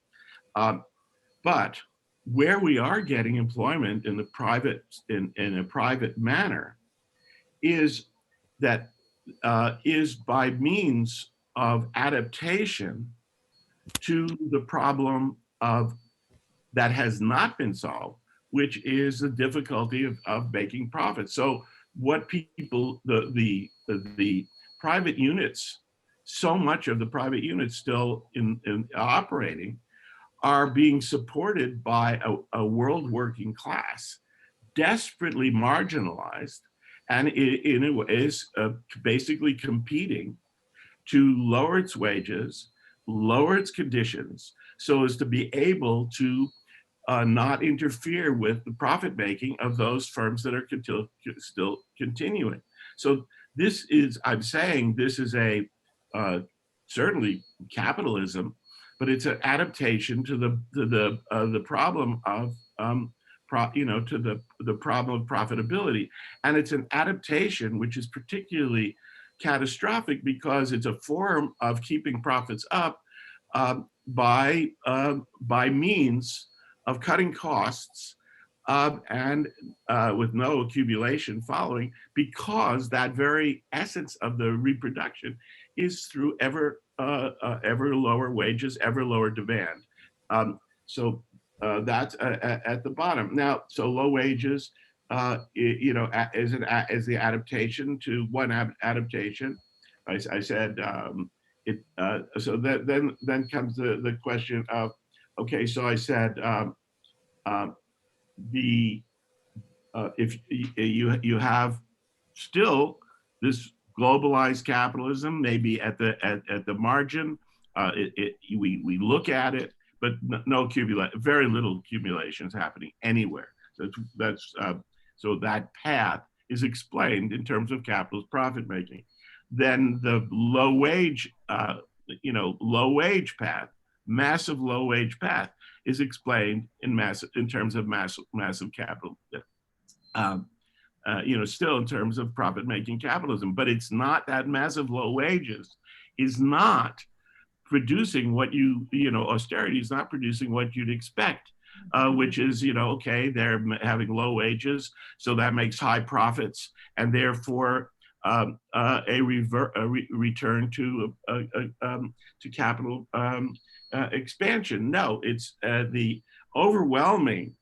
But where we are getting employment in a private manner is by means of adaptation to the problem that has not been solved, which is the difficulty of making profits. So what people, the private units, so much of the private units still in operating are being supported by a world working class, desperately marginalized, and is basically competing to lower its wages, lower its conditions, so as to be able to not interfere with the profit making of those firms that are still continuing. So this is, I'm saying, this is a certainly capitalism, but it's an adaptation to the problem of to the problem of profitability, and it's an adaptation which is particularly catastrophic because it's a form of keeping profits up by means of cutting costs and with no accumulation following, because that very essence of the reproduction is through ever lower wages, ever lower demand. So that's at the bottom. Now, so low wages, as the adaptation to one adaptation, I said so then comes the question of, okay, so I said if you have still this globalized capitalism, maybe at the margin, we look at it, but very little accumulation is happening anywhere. So that path is explained in terms of capitalist profit making. Then the low wage path, massive low wage path is explained in terms of massive capital, still in terms of profit-making capitalism. But it's not that massive low wages is not producing what austerity is not producing what you'd expect, which is, okay, they're having low wages, so that makes high profits, and therefore a return to capital expansion. No, it's the overwhelming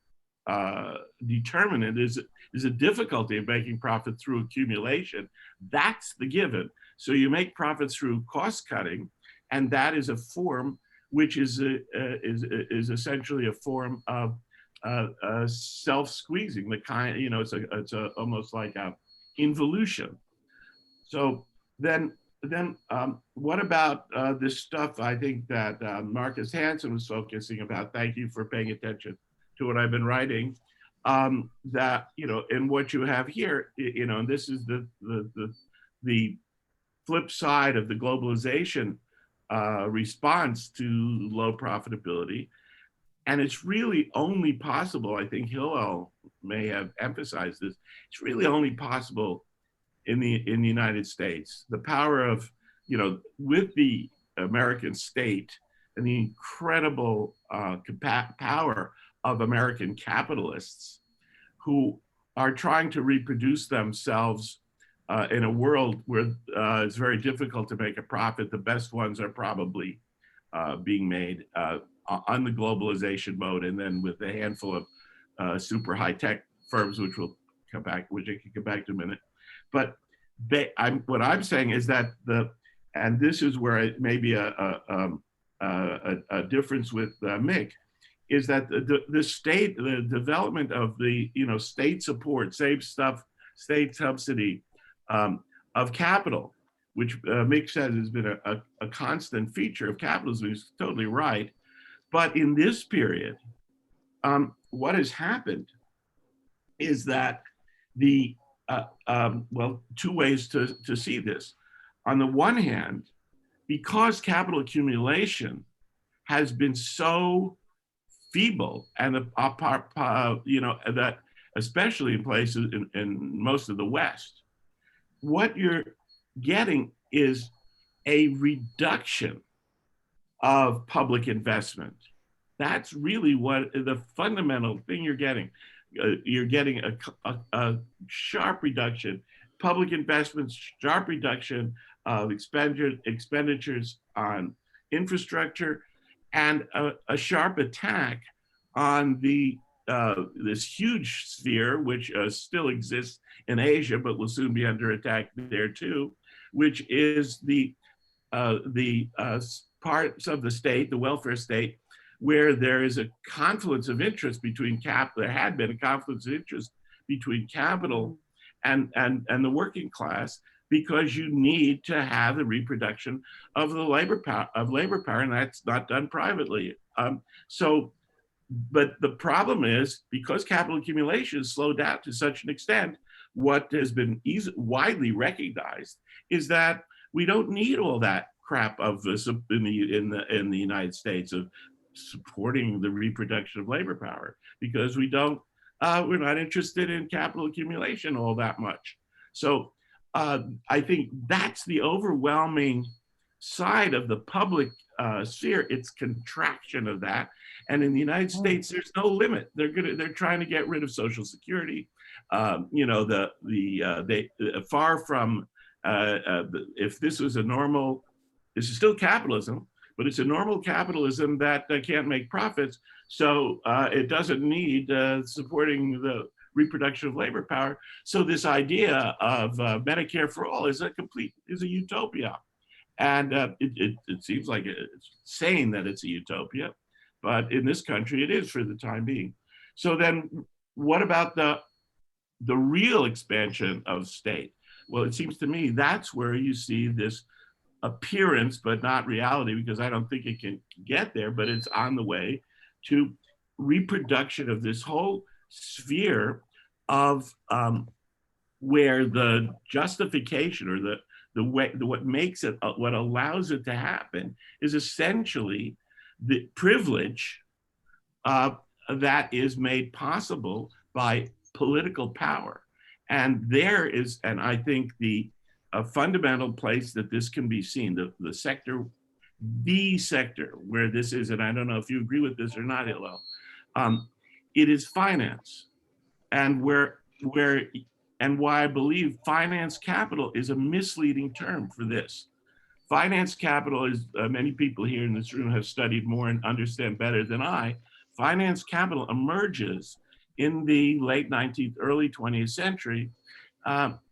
determinant is a difficulty of making profit through accumulation. That's the given. So you make profits through cost cutting, and that is a form which is essentially a form of self-squeezing. The kind, it's almost like a involution. So then what about this stuff? I think that Marcus Hansen was focusing about. Thank you for paying attention to what I've been writing. That and what you have here, and this is the flip side of the globalization response to low profitability. And it's really only possible, I think Hillel may have emphasized this, it's really only possible in the United States. The power of, with the American state and the incredible power of American capitalists who are trying to reproduce themselves in a world where it's very difficult to make a profit. The best ones are probably being made on the globalization mode, and then with a handful of super high-tech firms, which I can come back to in a minute. But what I'm saying is that and this is where it may be a difference with Mick, is that the development of the state support, state subsidy of capital, which Mick says has been a constant feature of capitalism. He's totally right. But in this period, what has happened is that two ways to see this. On the one hand, because capital accumulation has been so feeble, and that especially in places in most of the West, what you're getting is a reduction of public investment. That's really what the fundamental thing you're getting. You're getting a sharp reduction, public investments, sharp reduction of expenditures on infrastructure, and a sharp attack on this huge sphere, which still exists in Asia, but will soon be under attack there too, which is the parts of the state, the welfare state, where there is a confluence of interest between there had been a confluence of interest between capital and the working class, because you need to have the reproduction of the labor power, and that's not done privately. But the problem is, because capital accumulation is slowed down to such an extent, what has been widely recognized is that we don't need all that crap of this in the United States of supporting the reproduction of labor power, because we're not interested in capital accumulation all that much. So I think that's the overwhelming side of the public sphere. It's contraction of that. And in the United States, there's no limit. They're trying to get rid of Social Security. Far from if this was a normal, this is still capitalism, but it's a normal capitalism that can't make profits. So it doesn't need supporting the reproduction of labor power. So this idea of Medicare for all is a utopia. And it seems like it's saying that it's a utopia, but in this country it is for the time being. So then what about the real expansion of state? Well, it seems to me that's where you see this appearance, but not reality, because I don't think it can get there, but it's on the way to reproduction of this whole sphere of where the justification or what makes it, what allows it to happen is essentially the privilege that is made possible by political power. And there is, and I think the fundamental place that this can be seen, the sector where this is, and I don't know if you agree with this or not, Hillel, it is finance. And and why I believe finance capital is a misleading term for this. Finance capital is, many people here in this room have studied more and understand better than I. Finance capital emerges in the late 19th, early 20th century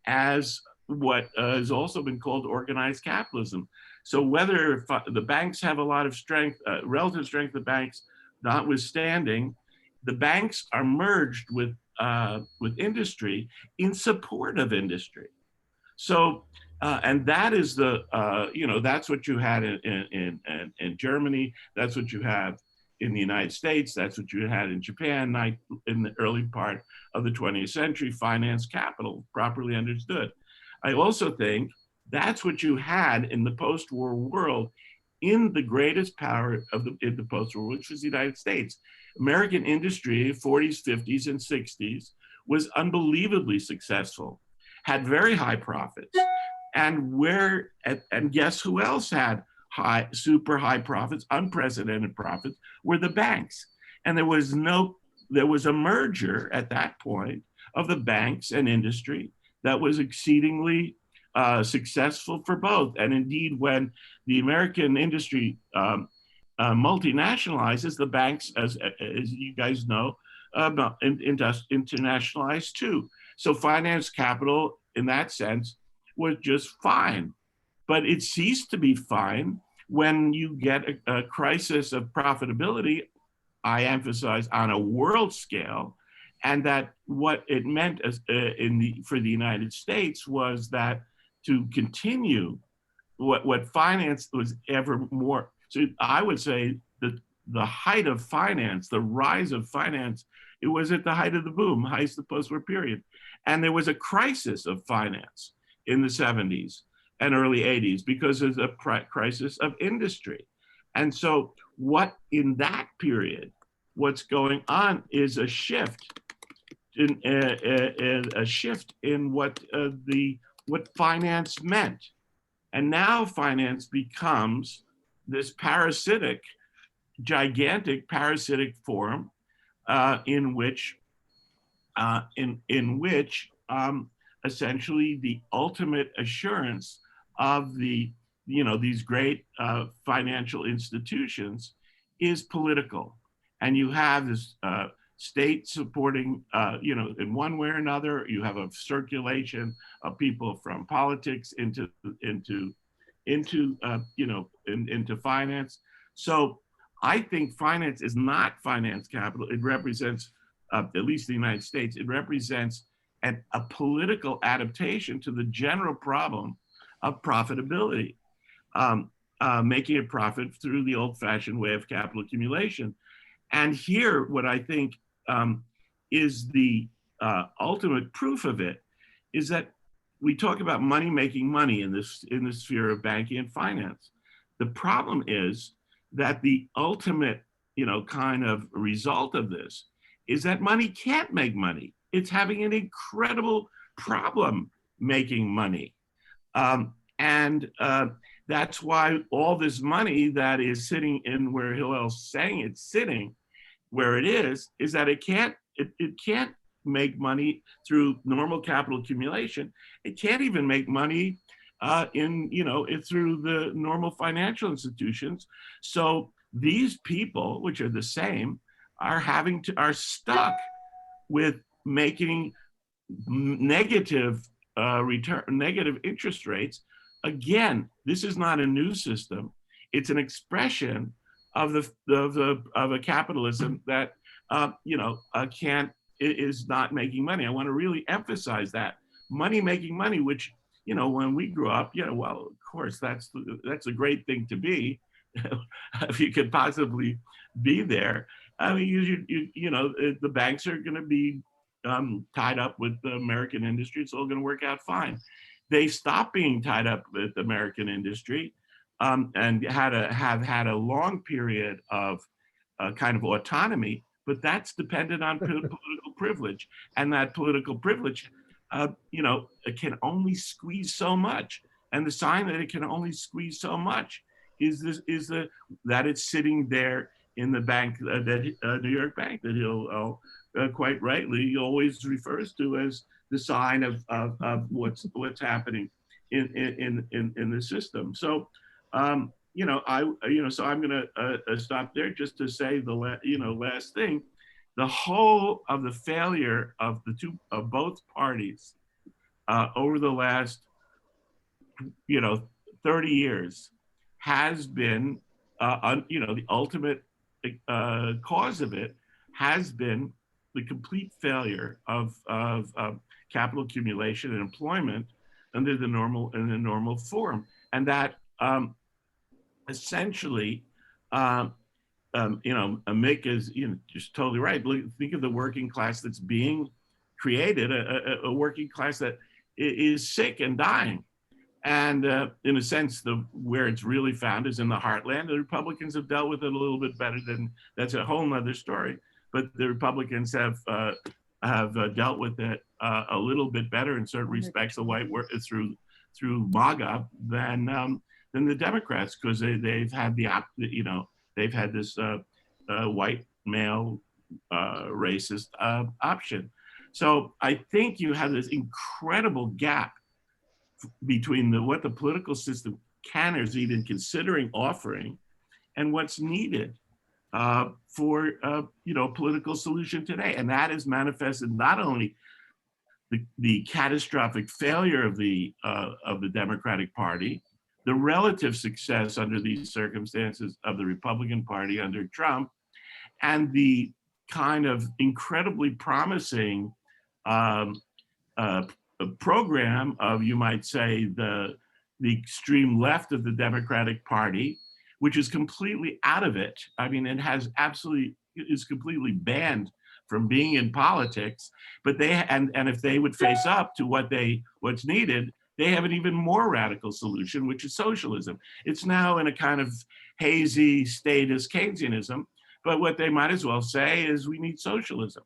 as what has also been called organized capitalism. So whether the banks have a lot of strength, relative strength of banks notwithstanding, the banks are merged with industry in support of industry. So, and that is the, that's what you had in Germany. That's what you have in the United States. That's what you had in Japan in the early part of the 20th century, finance capital, properly understood. I also think that's what you had in the post-war world in the greatest power of in the post-war, which was the United States. American industry, 40s, 50s, and 60s, was unbelievably successful, had very high profits. And guess who else had super high profits, unprecedented profits, were the banks. And there was a merger at that point of the banks and industry that was exceedingly successful for both. And indeed, when the American industry multinationalizes, the banks, as you guys know, internationalized too. So finance capital, in that sense, was just fine. But it ceased to be fine when you get a crisis of profitability, I emphasize, on a world scale. And that what it meant for the United States was that to continue what finance was ever more. So I would say that the height of finance, the rise of finance, it was at the height of the boom, height of the post-war period. And there was a crisis of finance in the 70s and early 80s because of the crisis of industry. And so what in that period, what's going on is a shift in what finance meant. And now finance becomes this parasitic, gigantic parasitic form in which essentially the ultimate assurance of these great financial institutions is political. And you have this state supporting, in one way or another. You have a circulation of people from politics into finance. So I think finance is not finance capital. It represents, at least the United States, it represents a political adaptation to the general problem of profitability, making a profit through the old-fashioned way of capital accumulation. And here, what I think is the ultimate proof of it is that we talk about money making money in this sphere of banking and finance. The problem is that the ultimate, kind of result of this is that money can't make money. It's having an incredible problem making money. That's why all this money that is sitting in where Hillel's saying it's sitting, where it is that it can't make money through normal capital accumulation. It can't even make money through the normal financial institutions. So these people, which are the same, are stuck with making negative interest rates. Again, this is not a new system. It's an expression of a capitalism that is not making money. I want to really emphasize that money making money, which when we grew up, well, of course that's a great thing to be, if you could possibly be there. I mean, the banks are going to be tied up with the American industry. It's all going to work out fine. They stopped being tied up with American industry and have had a long period of kind of autonomy, but that's dependent on political privilege, and that political privilege, it can only squeeze so much. And the sign that it can only squeeze so much is that it's sitting there in the bank, that New York bank, that he'll quite rightly always refers to as the sign of what's happening in the system. So so I'm going to stop there just to say the last thing. The whole of the failure of both parties over the last 30 years has been the ultimate cause of it has been the complete failure of capital accumulation and employment under the normal form, and that essentially, Mick is just totally right. Think of the working class that's being created, a working class that is sick and dying. And in a sense, where it's really found is in the heartland. The Republicans have dealt with it a little bit better that's a whole nother story. But the Republicans have dealt with it a little bit better in certain respects, the white work through MAGA than the Democrats, because they've had they've had this white male racist option. So I think you have this incredible gap between what the political system can or is even considering offering and what's needed for a political solution today. And that is manifested not only the catastrophic failure of the Democratic Party, the relative success under these circumstances of the Republican Party under Trump, and the kind of incredibly promising program of, you might say, the extreme left of the Democratic Party, which is completely out of it. I mean, it is completely banned from being in politics. But if they would face up to what's needed, they have an even more radical solution, which is socialism. It's now in a kind of hazy status Keynesianism, but what they might as well say is we need socialism.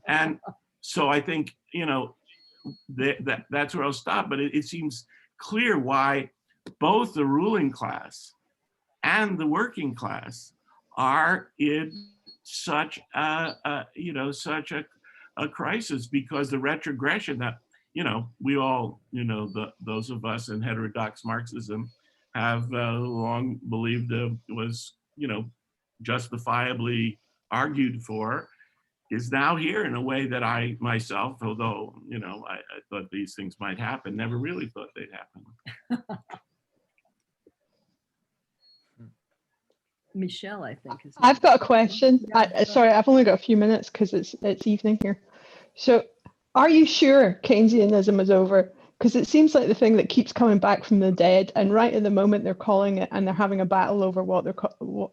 And so I think, that's where I'll stop. But it seems clear why both the ruling class and the working class are in such a crisis, because the retrogression that we all, those of us in heterodox Marxism have long believed was, justifiably argued for, is now here in a way that I myself, although, I thought these things might happen, never really thought they'd happen. Michelle, I think. I've got a question. Sorry, I've only got a few minutes because it's evening here. So are you sure Keynesianism is over? Because it seems like the thing that keeps coming back from the dead, and right at the moment they're calling it, and they're having a battle over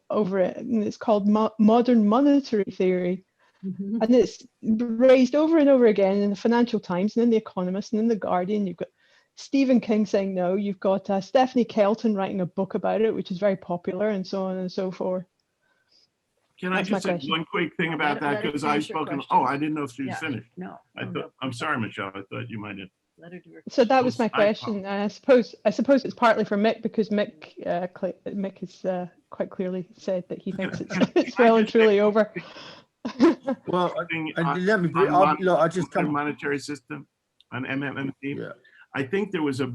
over it, and it's called modern monetary theory. Mm-hmm. And it's raised over and over again in the Financial Times and in The Economist and in The Guardian. You've got Stephen King saying no, you've got Stephanie Kelton writing a book about it, which is very popular, and so on and so forth. Can I just say one quick thing about that? Because I've spoken. Oh, I didn't know if she was finished. No. I'm sorry, Michelle. I thought you might have. So that was my question. I suppose it's partly for Mick, because Mick has quite clearly said that he thinks it's well and truly over. Well, let me. I just come monetary system on MMT. Yeah. I think there was a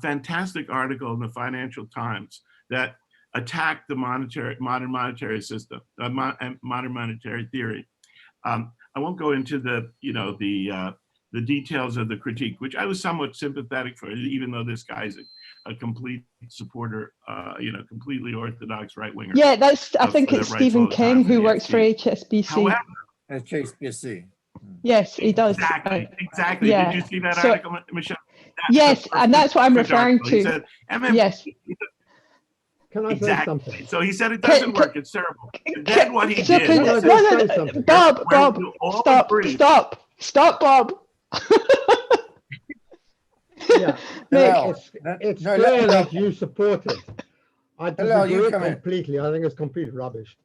fantastic article in the Financial Times that attacked the modern monetary system, modern monetary theory. I won't go into the details of the critique, which I was somewhat sympathetic for, even though this guy's a complete supporter, completely orthodox right winger. Yeah, I think it's Stephen King who works for HSBC. However, HSBC. Yes, he does. Exactly. Yeah. Did you see that article, Michelle? Yes, and that's what I'm referring to. He said, yes. Can I say something? So he said it doesn't work. It's terrible. And then what he did. No, Bob, stop, Bob. Yeah, it's clear that you support it. I Hillel, you disagree come in. completely. I think it's complete rubbish.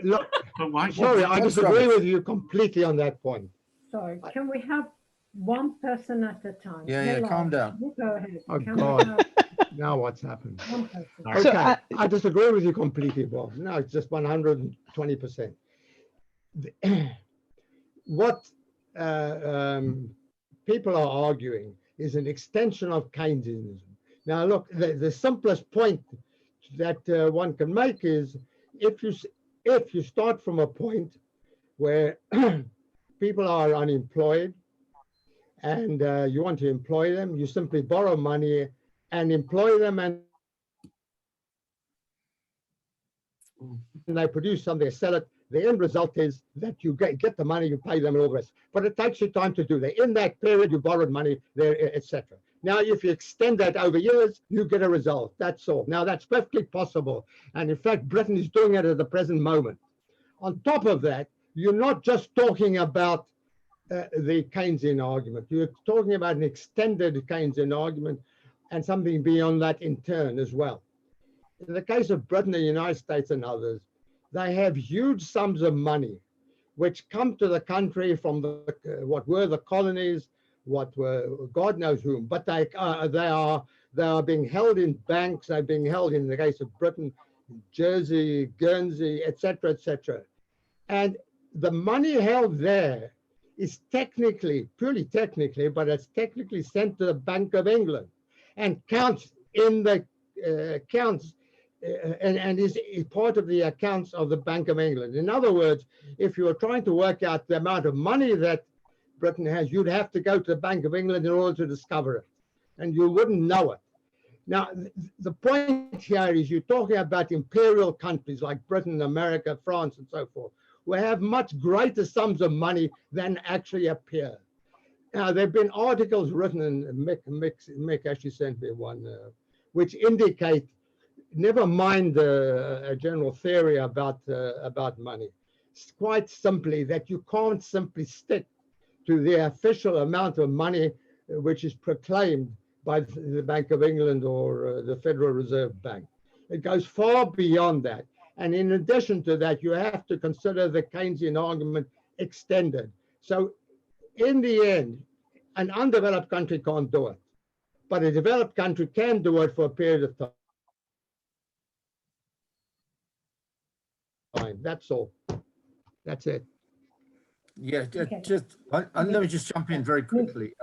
Look, But why? sorry, I What's disagree rubbish? with you completely on that point. Sorry, can we have one person at a time? Yeah, Hillel, calm down. you go ahead. Oh, Can we God. have Now what's happened? one person? Okay, So, I disagree with you completely, Bob. No, it's just 120%. What people are arguing is an extension of Keynesianism. Now, look, the simplest point that one can make is if you start from a point where people are unemployed and you want to employ them, you simply borrow money and employ them, and they produce something, they sell it. The end result is that you get the money, you pay them and all the rest. But it takes you time to do that. In that period, you borrowed money, there, etc. Now, if you extend that over years, you get a result. That's all. Now, that's perfectly possible. And in fact, Britain is doing it at the present moment. On top of that, you're not just talking about the Keynesian argument. You're talking about an extended Keynesian argument and something beyond that in turn as well. In the case of Britain, the United States and others, they have huge sums of money which come to the country from the what were the colonies, what were God knows whom, but they are being held in banks. They're being held, in the case of Britain, Jersey, Guernsey, etc., etc. And the money held there is technically, purely technically, but it's technically sent to the Bank of England and counts in the accounts and is part of the accounts of the Bank of England. In other words, if you were trying to work out the amount of money that Britain has, you'd have to go to the Bank of England in order to discover it, and you wouldn't know it. Now, the point here is you're talking about imperial countries like Britain, America, France, and so forth, who have much greater sums of money than actually appear. Now, there have been articles written, and Mick actually sent me one, which indicate, never mind a general theory about money, it's quite simply that you can't simply stick to the official amount of money which is proclaimed by the Bank of England or the Federal Reserve Bank. It goes far beyond that. And in addition to that, you have to consider the Keynesian argument extended. So in the end, an undeveloped country can't do it, but a developed country can do it for a period of time. That's all. That's it. Yeah, Okay. let me just jump in very quickly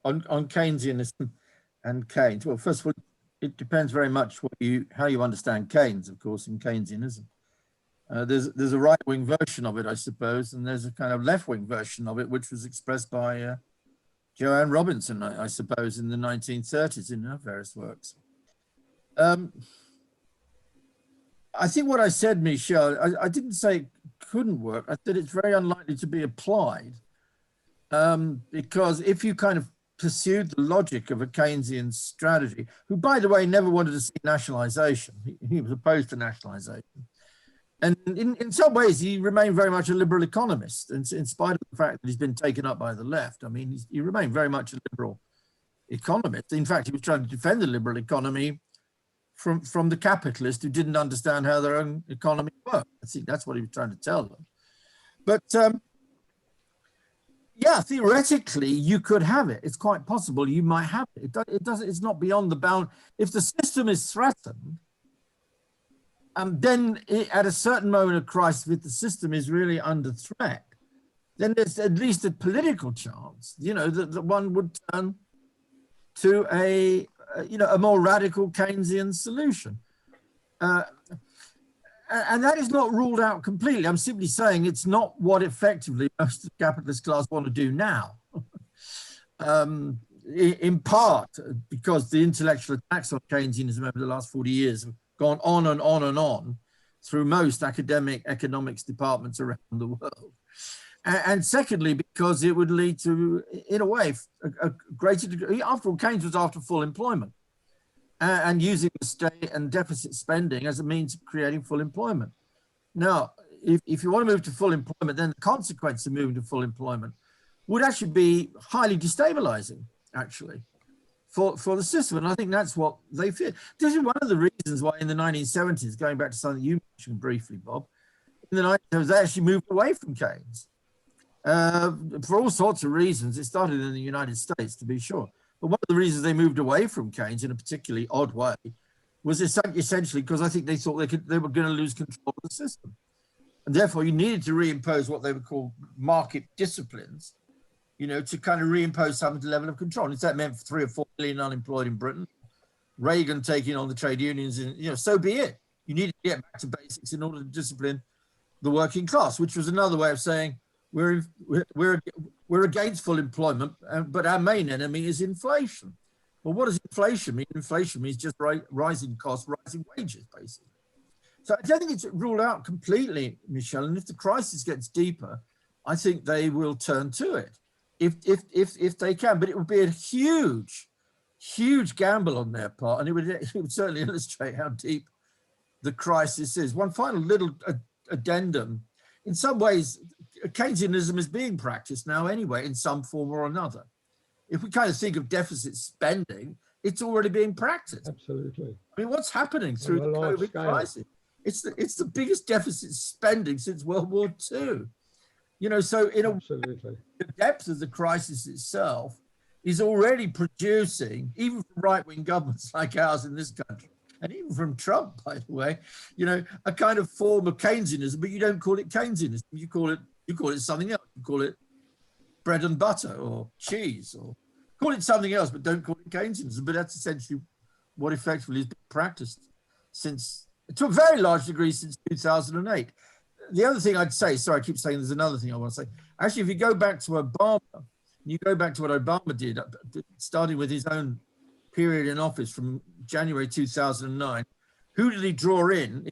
on Keynesianism and Keynes. Well, first of all, it depends very much how you understand Keynes, of course, in Keynesianism. There's a right-wing version of it, I suppose, and there's a kind of left-wing version of it, which was expressed by Joanne Robinson, I suppose, in the 1930s in her various works. I think what I said, Michel, I didn't say it couldn't work. I said it's very unlikely to be applied because if you kind of pursued the logic of a Keynesian strategy, who, by the way, never wanted to see nationalization. He was opposed to nationalization. And in some ways, he remained very much a liberal economist, in spite of the fact that he's been taken up by the left. I mean, he remained very much a liberal economist. In fact, he was trying to defend the liberal economy from the capitalists who didn't understand how their own economy worked. I think that's what he was trying to tell them. But yeah, theoretically, you could have it. It's quite possible you might have it. It's not beyond the bound. If the system is threatened, then at a certain moment of crisis, if the system is really under threat, then there's at least a political chance, that one would turn to a more radical Keynesian solution. And that is not ruled out completely. I'm simply saying it's not what effectively most of the capitalist class want to do now. In part because the intellectual attacks on Keynesianism over the last 40 years have gone on and on and on through most academic economics departments around the world. And secondly, because it would lead to, in a way, a greater degree. After all, Keynes was after full employment and using the state and deficit spending as a means of creating full employment. Now, if you want to move to full employment, then the consequence of moving to full employment would actually be highly destabilizing, actually, for the system. And I think that's what they fear. This is one of the reasons why in the 1970s, going back to something you mentioned briefly, Bob, in the 1970s, they actually moved away from Keynes. For all sorts of reasons. It started in the United States, to be sure. But one of the reasons they moved away from Keynes in a particularly odd way was essentially because I think they thought they were going to lose control of the system. And therefore, you needed to reimpose what they would call market disciplines, you know, to kind of reimpose some level of control. And if that meant 3 or 4 million unemployed in Britain, Reagan taking on the trade unions, and, you know, so be it. You needed to get back to basics in order to discipline the working class, which was another way of saying we're against full employment, but our main enemy is inflation. Well, what does inflation mean? Inflation means just rising costs, rising wages, basically. So I don't think it's ruled out completely, Michelle. And if the crisis gets deeper, I think they will turn to it, if they can. But it would be a huge gamble on their part, and it would certainly illustrate how deep the crisis is. One final little addendum: in some ways, Keynesianism is being practiced now anyway, in some form or another. If we kind of think of deficit spending, it's already being practiced. Absolutely. I mean, what's happening through the COVID crisis? It's the biggest deficit spending since World War II. You know, so in Absolutely. the depth of the crisis itself is already producing, even from right-wing governments like ours in this country, and even from Trump, by the way, you know, a kind of form of Keynesianism, but you don't call it Keynesianism. You call it something else. You call it bread and butter or cheese, or call it something else, but don't call it Keynesianism. But that's essentially what effectively has been practiced since, to a very large degree, since 2008. The other thing I'd say, sorry, I keep saying there's another thing I want to say. Actually, if you go back to Obama, you go back to what Obama did, starting with his own period in office from January 2009, who did he draw in?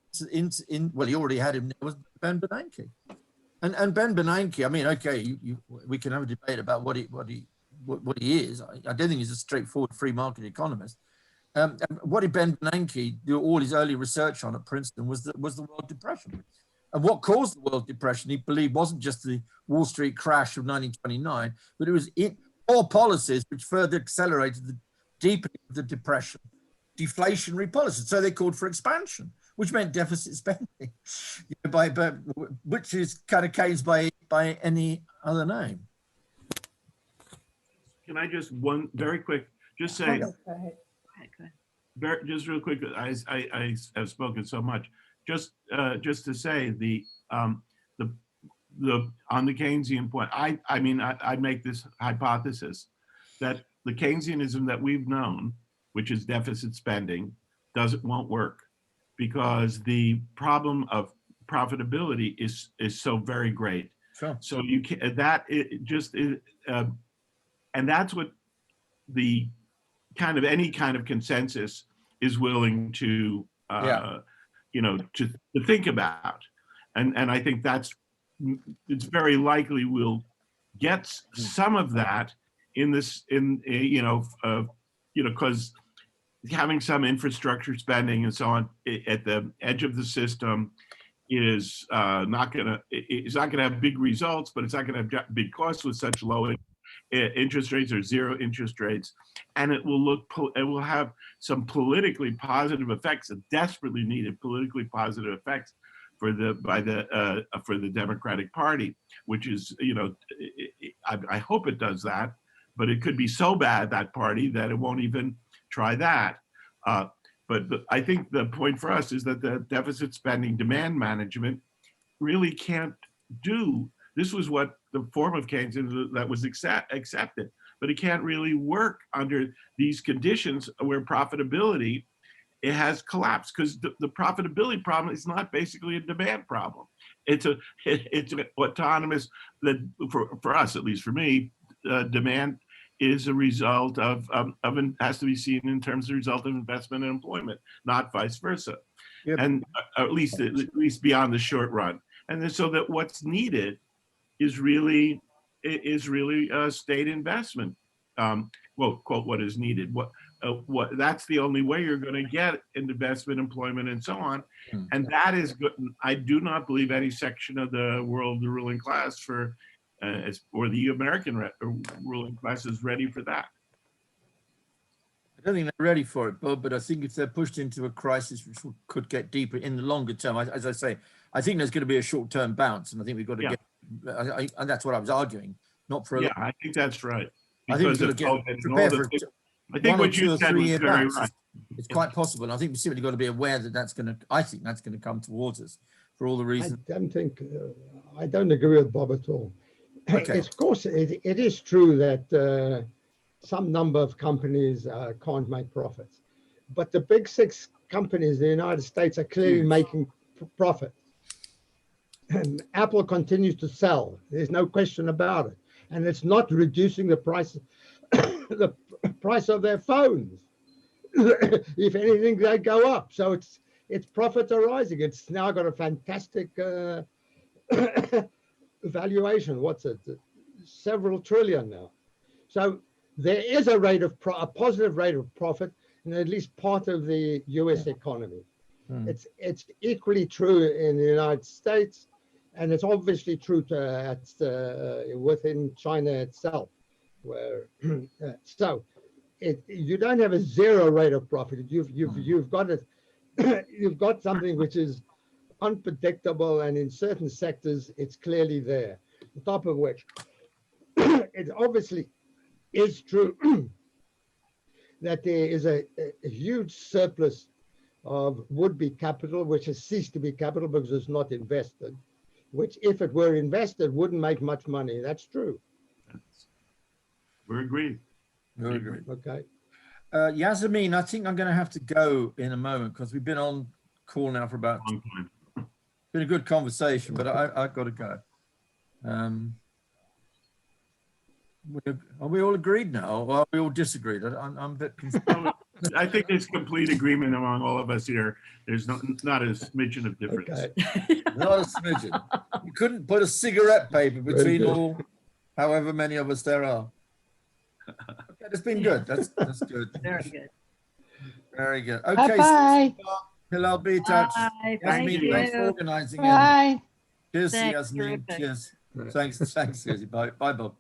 Well, he already had him, it was Ben Bernanke. And Ben Bernanke, I mean, okay, we can have a debate about what he is. I don't think he's a straightforward free market economist. What did Ben Bernanke do all his early research on at Princeton was the World Depression. And what caused the World Depression, he believed, wasn't just the Wall Street crash of 1929, but it was poor policies which further accelerated the deepening of the Depression, deflationary policies. So they called for expansion, which meant deficit spending, which is kind of Keynes by any other name. Can I just very quick, just say, just real quick, I have spoken so much. Just to say the on the Keynesian point, I mean I make this hypothesis that the Keynesianism that we've known, which is deficit spending, won't work, because the problem of profitability is so very great. Sure. So you can and that's what the any kind of consensus is willing to to think about, and I think it's very likely we'll get some of that because having some infrastructure spending and so on at the edge of the system is not going to have big results, but it's not going to have big costs with such low interest rates or zero interest rates, and it will have some politically positive effects, desperately needed politically positive effects for the Democratic Party, which is, I hope it does that, but it could be so bad, that party, that it won't even try that. But I think the point for us is that the deficit spending demand management really can't do. This was what the form of Keynes that was accepted, but it can't really work under these conditions where profitability has collapsed, because the profitability problem is not basically a demand problem. It's an autonomous, that for us, at least for me, demand is a result of has to be seen in terms of the result of investment and employment, not vice versa. Yep. And at least beyond the short run. And then, so that what's needed is really state investment. Well, quote, what is needed. What that's the only way you're going to get investment, employment, and so on. And that is good. I do not believe any section of the world, the ruling class or the American ruling class is ready for that. I don't think they're ready for it, Bob, but I think if they're pushed into a crisis, which could get deeper in the longer term, as I say, I think there's going to be a short-term bounce, and I think we've got to Yeah. get, and that's what I was arguing, not for a Yeah, I think that's right. I think we've got to of get COVID and prepared all for the things- I one think or what 2 you or said 3 was year very bounce. right. It's quite possible, and I think we've simply got to be aware that that's going to. I think that's going to come towards us for all the I reasons. don't think, I don't agree with Bob at all. Okay. Of course, it is true that some number of companies can't make profits, but the big 6 companies in the United States are clearly Huge. making profits. And Apple continues to sell. There's no question about it. And it's not reducing the price, the price of their phones. If anything, they go up. So its profits are rising. It's now got a fantastic valuation. What's it? Several trillion now. So there is a positive rate of profit in at least part of the US economy. It's equally true in the United States, and it's obviously true within China itself, where so you don't have a zero rate of profit. You've got it. You've got something which is unpredictable, and in certain sectors, it's clearly there. On top of which, it obviously is true that there is a huge surplus of would-be capital, which has ceased to be capital because it's not invested, which if it were invested wouldn't make much money. That's true. We're agreed. Very good. Okay. Yasmin, I think I'm going to have to go in a moment because we've been on call now for about. Long time. Been a good conversation, but I've got to go. Are we all agreed now, or are we all disagreed? I'm a bit confused. I think there's complete agreement among all of us here. There's not a smidgen of difference. Okay. Not a smidgen. You couldn't put a cigarette paper between good. all, however many of us there are. Okay, it's been good. That's good. Very good. Very good. Okay. Bye-bye. Hillel, be in touch. Bye. Yasmin, Thank thanks for you. organizing it. Bye. Cheers, Thanks, Yasmin. terrific. Cheers. Thanks, Susie. Bye, Bob.